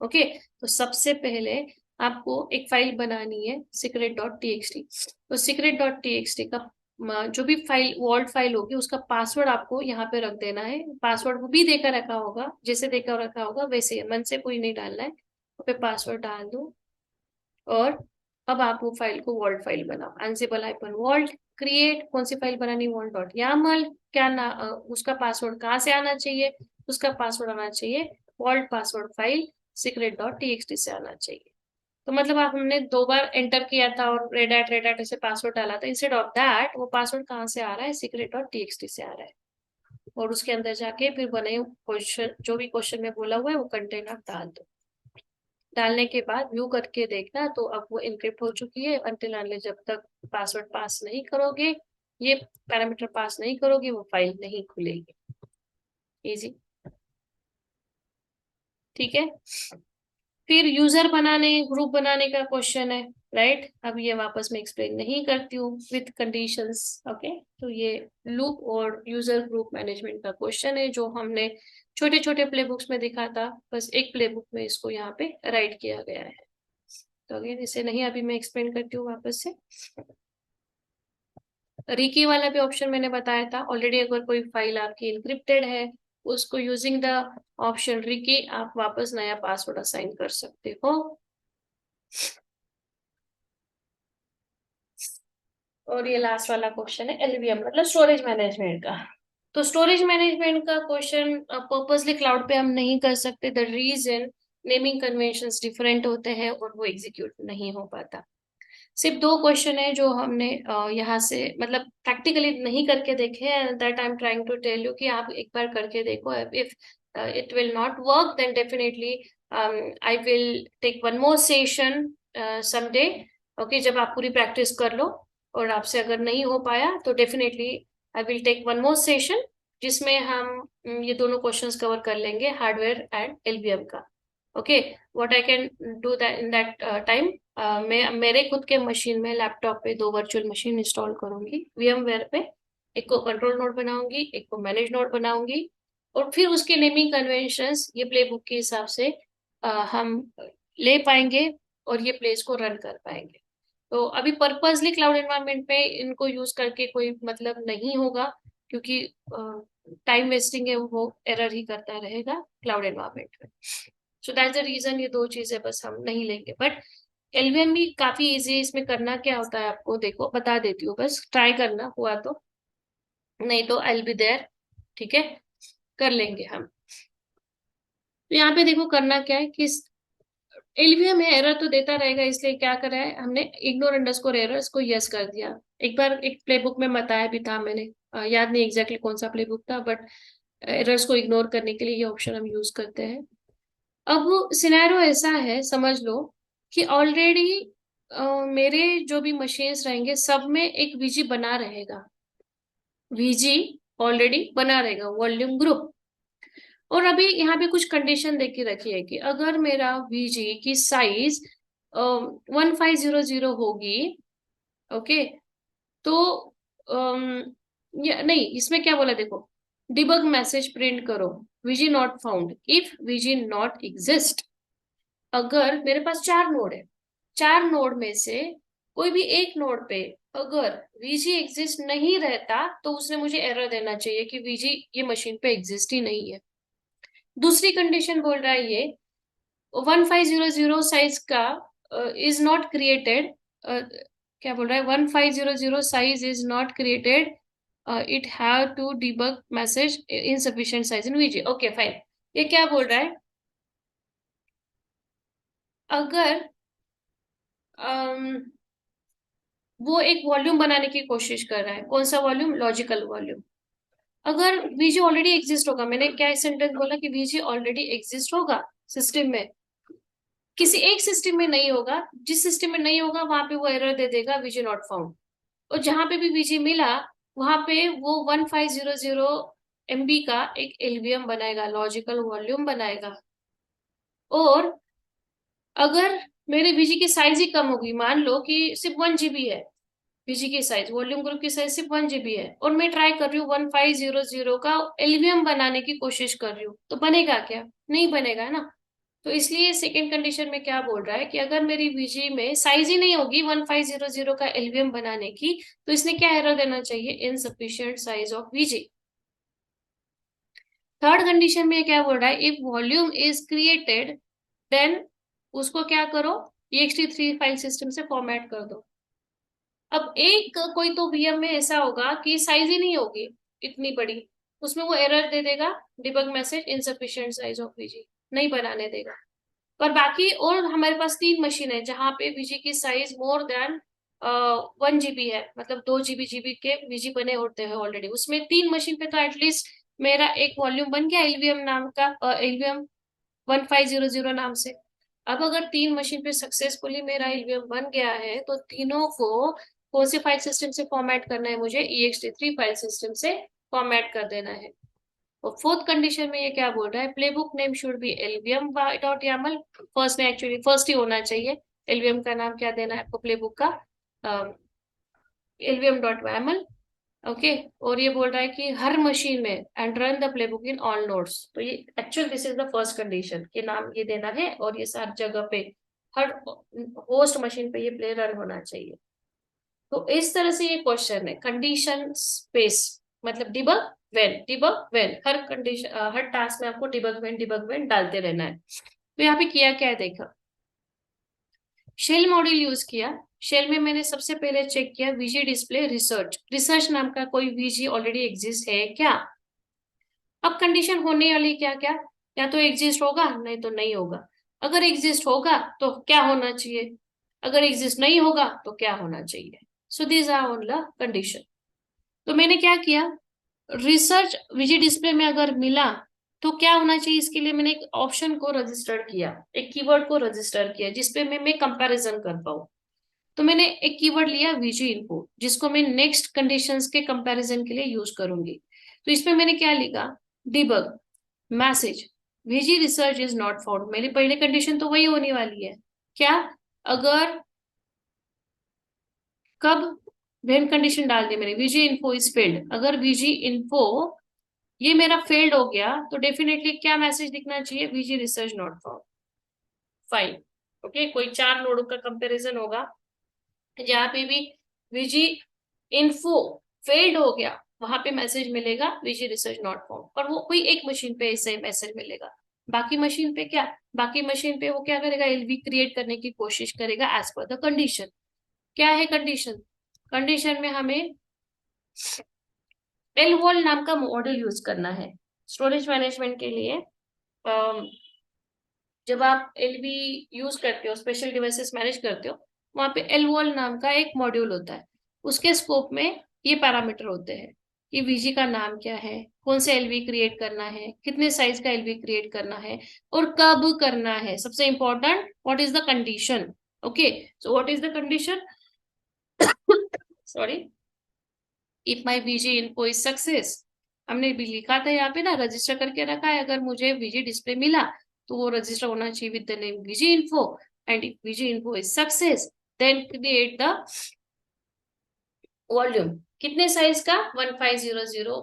ओके, तो सबसे पहले आपको एक फाइल बनानी है सीक्रेट डॉट टीएक्सटी, तो सीक्रेट डॉट टीएक्सटी का जो भी फाइल वॉल्ट फाइल होगी उसका पासवर्ड आपको यहाँ पे रख देना है, पासवर्ड वो भी देकर रखा होगा, जैसे देकर रखा होगा वैसे, मन से कोई नहीं डालना है, पे पासवर्ड डाल दो। और अब आप वो फाइल को वॉल्ट फाइल बनाओ, एंसिबल हाइफन वॉल्ट क्रिएट, कौन सी फाइल बनानी, वॉल्ट डॉट यामल, क्या ना उसका पासवर्ड कहाँ से आना चाहिए, उसका पासवर्ड आना चाहिए vault password file secret dot TXT से आना चाहिए। तो मतलब आप हमने दो बार एंटर किया था और रेड एट ऐसे पासवर्ड डाला था, इंस्टेड ऑफ दैट वो पासवर्ड कहाँ से आ रहा है, सीक्रेट डॉट टीएक्सटी से आ रहा है, और उसके अंदर जाके फिर बने क्वेश्चन, जो भी क्वेश्चन में बोला हुआ है वो कंटेंट आप डाल दो। डालने के बाद व्यू करके देखना, तो अब वो इनक्रिप्ट हो चुकी है, अनटिल अनलेस जब तक पासवर्ड पास नहीं करोगे, ये पैरामीटर पास नहीं करोगे, वो फाइल नहीं खुलेगी। इजी, ठीक है। फिर यूजर बनाने ग्रुप बनाने का क्वेश्चन है, राइट। अब ये वापस मैं एक्सप्लेन नहीं करती हूँ विथ कंडीशंस, ओके। तो ये लूप और यूजर ग्रुप मैनेजमेंट का क्वेश्चन है जो हमने छोटे छोटे प्ले बुक्स में दिखा था, बस एक प्ले बुक में इसको यहाँ पे राइट किया गया है। तो अगेन इसे नहीं अभी मैं एक्सप्लेन करती हूँ वापस से। रिकी वाला भी ऑप्शन मैंने बताया था ऑलरेडी, अगर कोई फाइल आपकी इनक्रिप्टेड है उसको यूजिंग द ऑप्शन रिकी आप वापस नया पासवर्ड असाइन कर सकते हो। और ये लास्ट वाला क्वेश्चन है एलवीएम मतलब स्टोरेज मैनेजमेंट का। तो स्टोरेज मैनेजमेंट का क्वेश्चन पर्पसली क्लाउड पे हम नहीं कर सकते। The reason naming conventions different होते हैं और वो एग्जीक्यूट नहीं हो पाता। सिर्फ दो क्वेश्चन है जो हमने यहाँ से मतलब प्रैक्टिकली नहीं करके देखे हैं। That I am trying to tell you कि आप एक बार करके देखो। If it will not work then definitely I will take one more session someday. Okay, जब आप पूरी प्रैक्टिस कर लो और आपसे अगर नहीं हो पाया तो definitely I will take one more session जिसमें हम ये दोनों क्वेश्चंस कवर कर लेंगे, हार्डवेयर एंड एलबीएम का। Okay, what I can do that in that time, मैं मेरे खुद के मशीन में लैपटॉप पे दो वर्चुअल मशीन इंस्टॉल करूंगी VMware पे। एक को कंट्रोल नोड बनाऊंगी, एक को मैनेज नोड बनाऊंगी, और फिर उसके नेमिंग कन्वेंशंस ये प्ले बुक के हिसाब से हम ले पाएंगे और ये प्लेस को रन कर पाएंगे। तो अभी पर्पसली क्लाउड एनवायरनमेंट में इनको यूज करके कोई मतलब नहीं होगा, क्योंकि टाइम वेस्टिंग है, वो एरर ही करता रहेगा क्लाउड एनवायरनमेंट में। सो दैट्स द रीजन ये दो चीजें बस हम नहीं लेंगे। बट एलवीएम भी काफी इजी है। इसमें करना क्या होता है आपको देखो बता देती हूँ, बस ट्राई करना हुआ तो, नहीं तो आई विल बी देयर। ठीक है, कर लेंगे हम। तो यहाँ पे देखो करना क्या है कि एलवीएम है, एरर तो देता रहेगा, इसलिए क्या करा है हमने, इग्नोर अंडरस्कोर एरर्स को यस कर दिया। एक बार एक प्लेबुक में बताया भी था मैंने, याद नहीं एग्जैक्टली कौन सा प्लेबुक था, बट एरर्स को इग्नोर करने के लिए ये ऑप्शन हम यूज करते हैं। अब सिनेरियो ऐसा है, समझ लो कि ऑलरेडी मेरे जो भी मशीन्स रहेंगे सब में एक वीजी बना रहेगा। वीजी ऑलरेडी बना रहेगा, वॉल्यूम ग्रुप। और अभी यहाँ पे कुछ कंडीशन दे के रखी है कि अगर मेरा वीजी की साइज 1500 होगी, ओके, तो नहीं, इसमें क्या बोला देखो, डिबग मैसेज प्रिंट करो, VG not found if VG not exist. अगर मेरे पास चार नोड है, चार नोड में से कोई भी एक नोड पे अगर वीजी एग्जिस्ट नहीं रहता तो उसने मुझे एरर देना चाहिए कि वीजी ये मशीन पे एग्जिस्ट ही नहीं है। दूसरी कंडीशन बोल रहा है ये 1500 साइज का इज नॉट क्रिएटेड, क्या बोल रहा है, 1500 size is not created, it have to debug message insufficient size in VG. Okay fine, ये क्या बोल रहा है, अगर वो एक वॉल्यूम बनाने की कोशिश कर रहा है, कौन सा वॉल्यूम, लॉजिकल वॉल्यूम। अगर वीजी ऑलरेडी एग्जिस्ट होगा, मैंने क्या सेंटेंस बोला कि वीजी ऑलरेडी एग्जिस्ट होगा सिस्टम में, किसी एक सिस्टम में नहीं होगा, जिस सिस्टम में नहीं होगा वहां पे वो एरर दे देगा वीजी नॉट फाउंड। और जहां पे भी वीजी मिला वहां पे वो 1500 MB का एक एलवीएम बनाएगा, लॉजिकल वॉल्यूम बनाएगा। और अगर मेरे वीजी की साइज ही कम होगी, मान लो कि सिर्फ 1 GB है वीजी की साइज, वॉल्यूम ग्रुप की साइज सिर्फ 1 GB है, और मैं ट्राई कर रही हूँ 1500 का एलवीएम बनाने की कोशिश कर रही हूँ, तो बनेगा क्या, नहीं बनेगा है ना। तो इसलिए सेकेंड कंडीशन में क्या बोल रहा है कि अगर मेरी वीजी में साइज ही नहीं होगी 1500 का एलवीएम बनाने की, तो इसने क्या एरर देना चाहिए, insufficient size of VG. Third condition में क्या बोल रहा है, if volume is created then उसको क्या करो, ext3 फाइल सिस्टम से फॉर्मेट कर दो। अब एक कोई तो वीएम में ऐसा होगा कि साइज ही नहीं होगी इतनी बड़ी, उसमें वो एरर दे देगा, debug message insufficient size of VG, नहीं बनाने देगा। पर बाकी और हमारे पास तीन मशीन है जहां पे वीजी की साइज मोर देन 1 GB है, मतलब 2 GB के वीजी बने होते हैं ऑलरेडी, उसमें तीन मशीन पे तो एटलीस्ट मेरा एक वॉल्यूम बन गया एलवीएम नाम का, एलवीएम 1500 नाम से। अब अगर तीन मशीन पे सक्सेसफुली मेरा एलवीएम बन गया है तो तीनों को कौन से फाइल सिस्टम से फॉर्मेट करना है, मुझे ext3 फाइल सिस्टम से फॉर्मेट कर देना है। और फोर्थ कंडीशन में ये क्या बोल रहा है, playbook name should be LVM dot YAML. First ने एक्चुअली फर्स्ट ही होना चाहिए, एलवीएम का नाम क्या देना है आपको प्लेबुक का, एलवीएम डॉट यामल। ओके, और ये बोल रहा है कि हर मशीन में and run the playbook in all nodes. तो ये actual this is the first condition कि नाम ये देना है और ये सारी जगह पे हर होस्ट मशीन पे ये प्ले रन होना चाहिए। तो इस तरह से ये क्वेश्चन है कंडीशन स्पेस, मतलब debug when her condition her task में आपको डिबग व्हेन डालते रहना है। तो यहाँ पे किया क्या है देखा, शेल मॉड्यूल यूज किया। शेल में मैंने सबसे पहले चेक किया वीजी डिस्प्ले रिसर्च, रिसर्च नाम का कोई वीजी ऑलरेडी एग्जिस्ट है क्या। अब कंडीशन होने वाली क्या क्या, या तो एग्जिस्ट होगा नहीं तो नहीं होगा। अगर एग्जिस्ट होगा तो क्या होना चाहिए, अगर एग्जिस्ट नहीं होगा तो क्या होना चाहिए। So these are all the condition. तो मैंने क्या किया, रिसर्च विजी डिस्प्ले में अगर मिला तो क्या होना चाहिए, इसके लिए मैंने एक ऑप्शन को रजिस्टर किया, एक कीवर्ड को रजिस्टर किया जिसपे मैं कंपैरिजन कर पाऊँ। तो मैंने एक कीवर्ड लिया विजी इन्फो, जिसको मैं नेक्स्ट कंडीशंस के कंपैरिजन के लिए यूज करूंगी। तो इसमें मैंने क्या लिखा, debug message VG research is not found. मेरी पहली कंडीशन तो वही होने वाली है, क्या, अगर, कब, वेन कंडीशन डाल दी मैंने, विजी इन्फो इज फेल्ड। अगर विजी इन्फो ये मेरा फेल्ड हो गया तो डेफिनेटली क्या मैसेज दिखना चाहिए, VG research not found. Fine. Okay, कोई 4 नोड का कंपैरिजन होगा, जहां पे भी विजी इन्फो फेल्ड हो गया वहां पे मैसेज मिलेगा विजी रिसर्च नॉट फाउंड, पर वो कोई एक मशीन पे ऐसे मैसेज मिलेगा। बाकी मशीन पे क्या, बाकी मशीन पे वो क्या करेगा, एलवी क्रिएट करने की कोशिश करेगा एज पर द कंडीशन। क्या है कंडीशन, कंडीशन में हमें एल वॉल नाम का मॉडल यूज करना है स्टोरेज मैनेजमेंट के लिए। जब आप एलवी यूज करते हो, स्पेशल डिवाइसेस मैनेज करते हो, वहां पे एल वॉल नाम का एक मॉड्यूल होता है। उसके स्कोप में ये पैरामीटर होते हैं कि वीजी का नाम क्या है, कौन से एलवी क्रिएट करना है, कितने साइज का एलवी क्रिएट करना है, और कब करना है। सबसे important, what is the condition. Okay, so what is the condition, sorry, if my VG info is success. हमने भी लिखा था यहाँ पे ना, रजिस्टर करके रखा है, अगर मुझे वीजी डिस्प्ले मिला तो वो रजिस्टर होना चाहिए with the name VG info, and if VG info is success then create the volume. कितने साइज का, 1500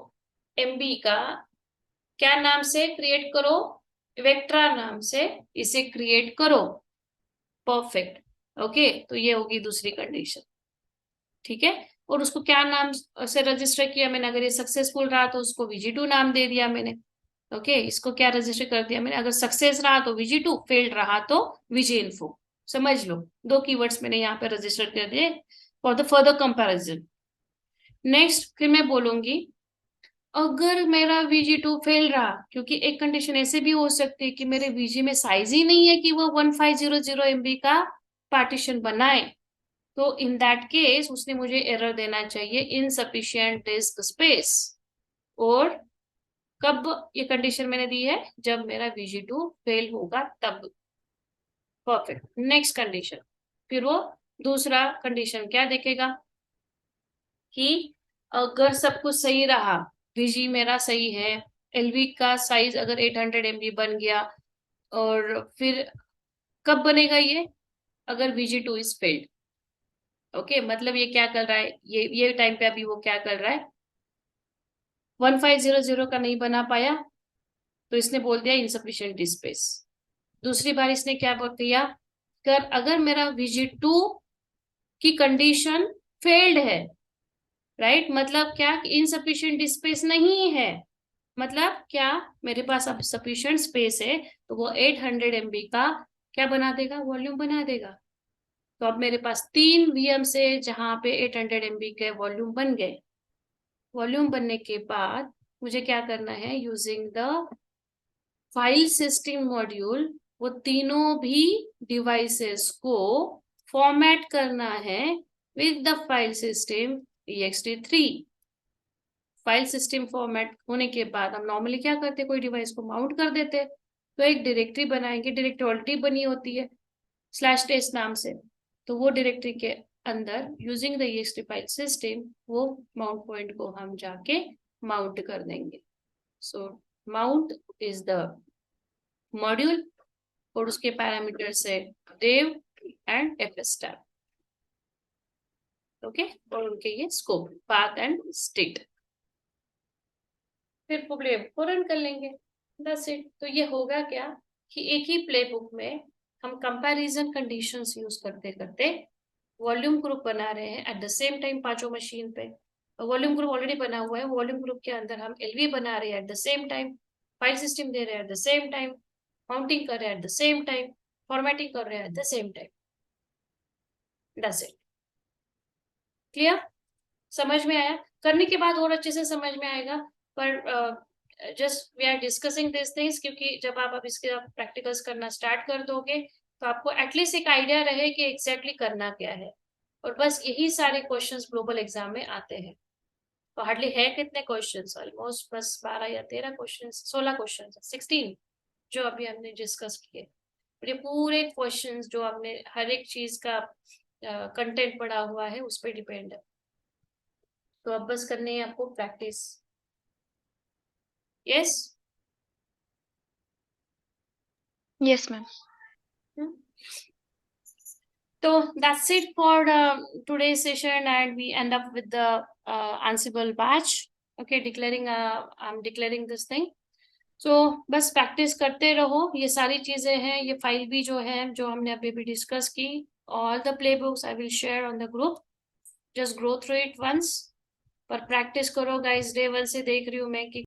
MB का, क्या नाम से क्रिएट करो, वेक्ट्रा नाम से इसे क्रिएट करो। परफेक्ट। ओके, तो ये होगी दूसरी कंडीशन। ठीक है, और उसको क्या नाम से रजिस्टर किया मैंने, अगर ये सक्सेसफुल रहा तो उसको VG2 नाम दे दिया मैंने। ओके, इसको क्या रजिस्टर कर दिया मैंने, अगर सक्सेस रहा तो VG2, फेल्ड रहा तो VG इन्फो। समझ लो, 2 कीवर्ड्स मैंने यहाँ पे रजिस्टर कर दिए for the further comparison. Next फिर मैं बोलूंगी, अगर मेरा VG2 फेल रहा, क्योंकि एक कंडीशन ऐसे भी हो सकती है कि मेरे VG में साइज ही नहीं है कि वो 1500 MB का पार्टीशन बनाए, तो इन दैट केस उसने मुझे एरर देना चाहिए, इनसफिशिएंट डिस्क स्पेस। और कब ये कंडीशन मैंने दी है, जब मेरा VG2 फेल होगा तब। Perfect, next condition. फिर वो दूसरा कंडीशन क्या देखेगा कि अगर सब कुछ सही रहा, VG मेरा सही है, एलवी का साइज अगर 800 MB बन गया, और फिर कब बनेगा ये, अगर VG2 इज फेल्ड। ओके, मतलब ये क्या कर रहा है, ये टाइम पे अभी वो क्या कर रहा है, 1500 का नहीं बना पाया तो इसने बोल दिया इनसफिशिएंट स्पेस। दूसरी बार इसने क्या बोल दिया, कर अगर मेरा VG2 की कंडीशन फेल्ड है, राइट, मतलब क्या, इनसफिशिएंट स्पेस नहीं है, मतलब क्या, मेरे पास अब सफिशिएंट स्पेस है, तो वो 800 MB का क्या बना देगा, वॉल्यूम बना देगा। तो अब मेरे पास 3 VM से जहां पे 800 MB के वॉल्यूम बन गए। वॉल्यूम बनने के बाद मुझे क्या करना है, using the file system module, वो तीनों भी डिवाइसेस को फॉर्मेट करना है with the file system ext3। File system format होने के बाद हम नॉर्मली क्या करते, कोई डिवाइस को माउंट कर देते, तो एक डायरेक्टरी बनाएंगे, डायरेक्टरी ऑलरेडी बनी होती है /test नाम से। तो वो डायरेक्टरी के अंदर using the ext file system वो माउंट पॉइंट को हम जाके माउंट कर देंगे। सो माउंट इज द मॉड्यूल, और उसके पैरामीटर से dev and fs tab. Okay, और उनके ये स्कोप, पाथ एंड स्टेट। फिर प्ले को रन कर लेंगे, बस इट। तो ये होगा क्या कि एक ही प्ले बुक में हम कंपैरिजन कंडीशंस यूज करते करते वॉल्यूम ग्रुप बना रहे हैं एट द सेम टाइम पांचों मशीन पे। वॉल्यूम ग्रुप ऑलरेडी बना हुआ है, वॉल्यूम ग्रुप के अंदर हम एलवी बना रहे हैं at the same time, file system दे रहे हैं at the same time, mounting कर रहे हैं at the same time, formatting कर रहे हैं at the same time. That's it. Clear, समझ में आया, करने के बाद और अच्छे से समझ में आएगा। पर just we are discussing this things, क्योंकि जब आप अब इसके प्रैक्टिकल्स करना स्टार्ट कर दोगे तो आपको एटलीस्ट एक आइडिया रहे कि एग्जैक्टली करना क्या है। और बस यही सारे क्वेश्चंस ग्लोबल एग्जाम में आते हैं। तो हार्डली है कितने क्वेश्चंस, ऑलमोस्ट बस 12 या 13 क्वेश्चंस, 16 क्वेश्चंस, 16 जो अभी हमने डिस्कस किए। और ये पूरे क्वेश्चंस जो हमने हर एक चीज का कंटेंट पढ़ा हुआ है उस पर डिपेंड है। तो अब बस करनी है आपको practice. Yes. Yes, ma'am. So that's it for today's session, and we end up with the Ansible batch. Okay, I'm declaring this thing. So बस प्रैक्टिस करते रहो, ये सारी चीजें हैं, ये फाइल भी जो है जो हमने अभी भी डिस्कस की, all the play books I will share on the group, just go through it once. पर प्रैक्टिस करो गाइस, डे 1 से देख रही हूँ मैं कि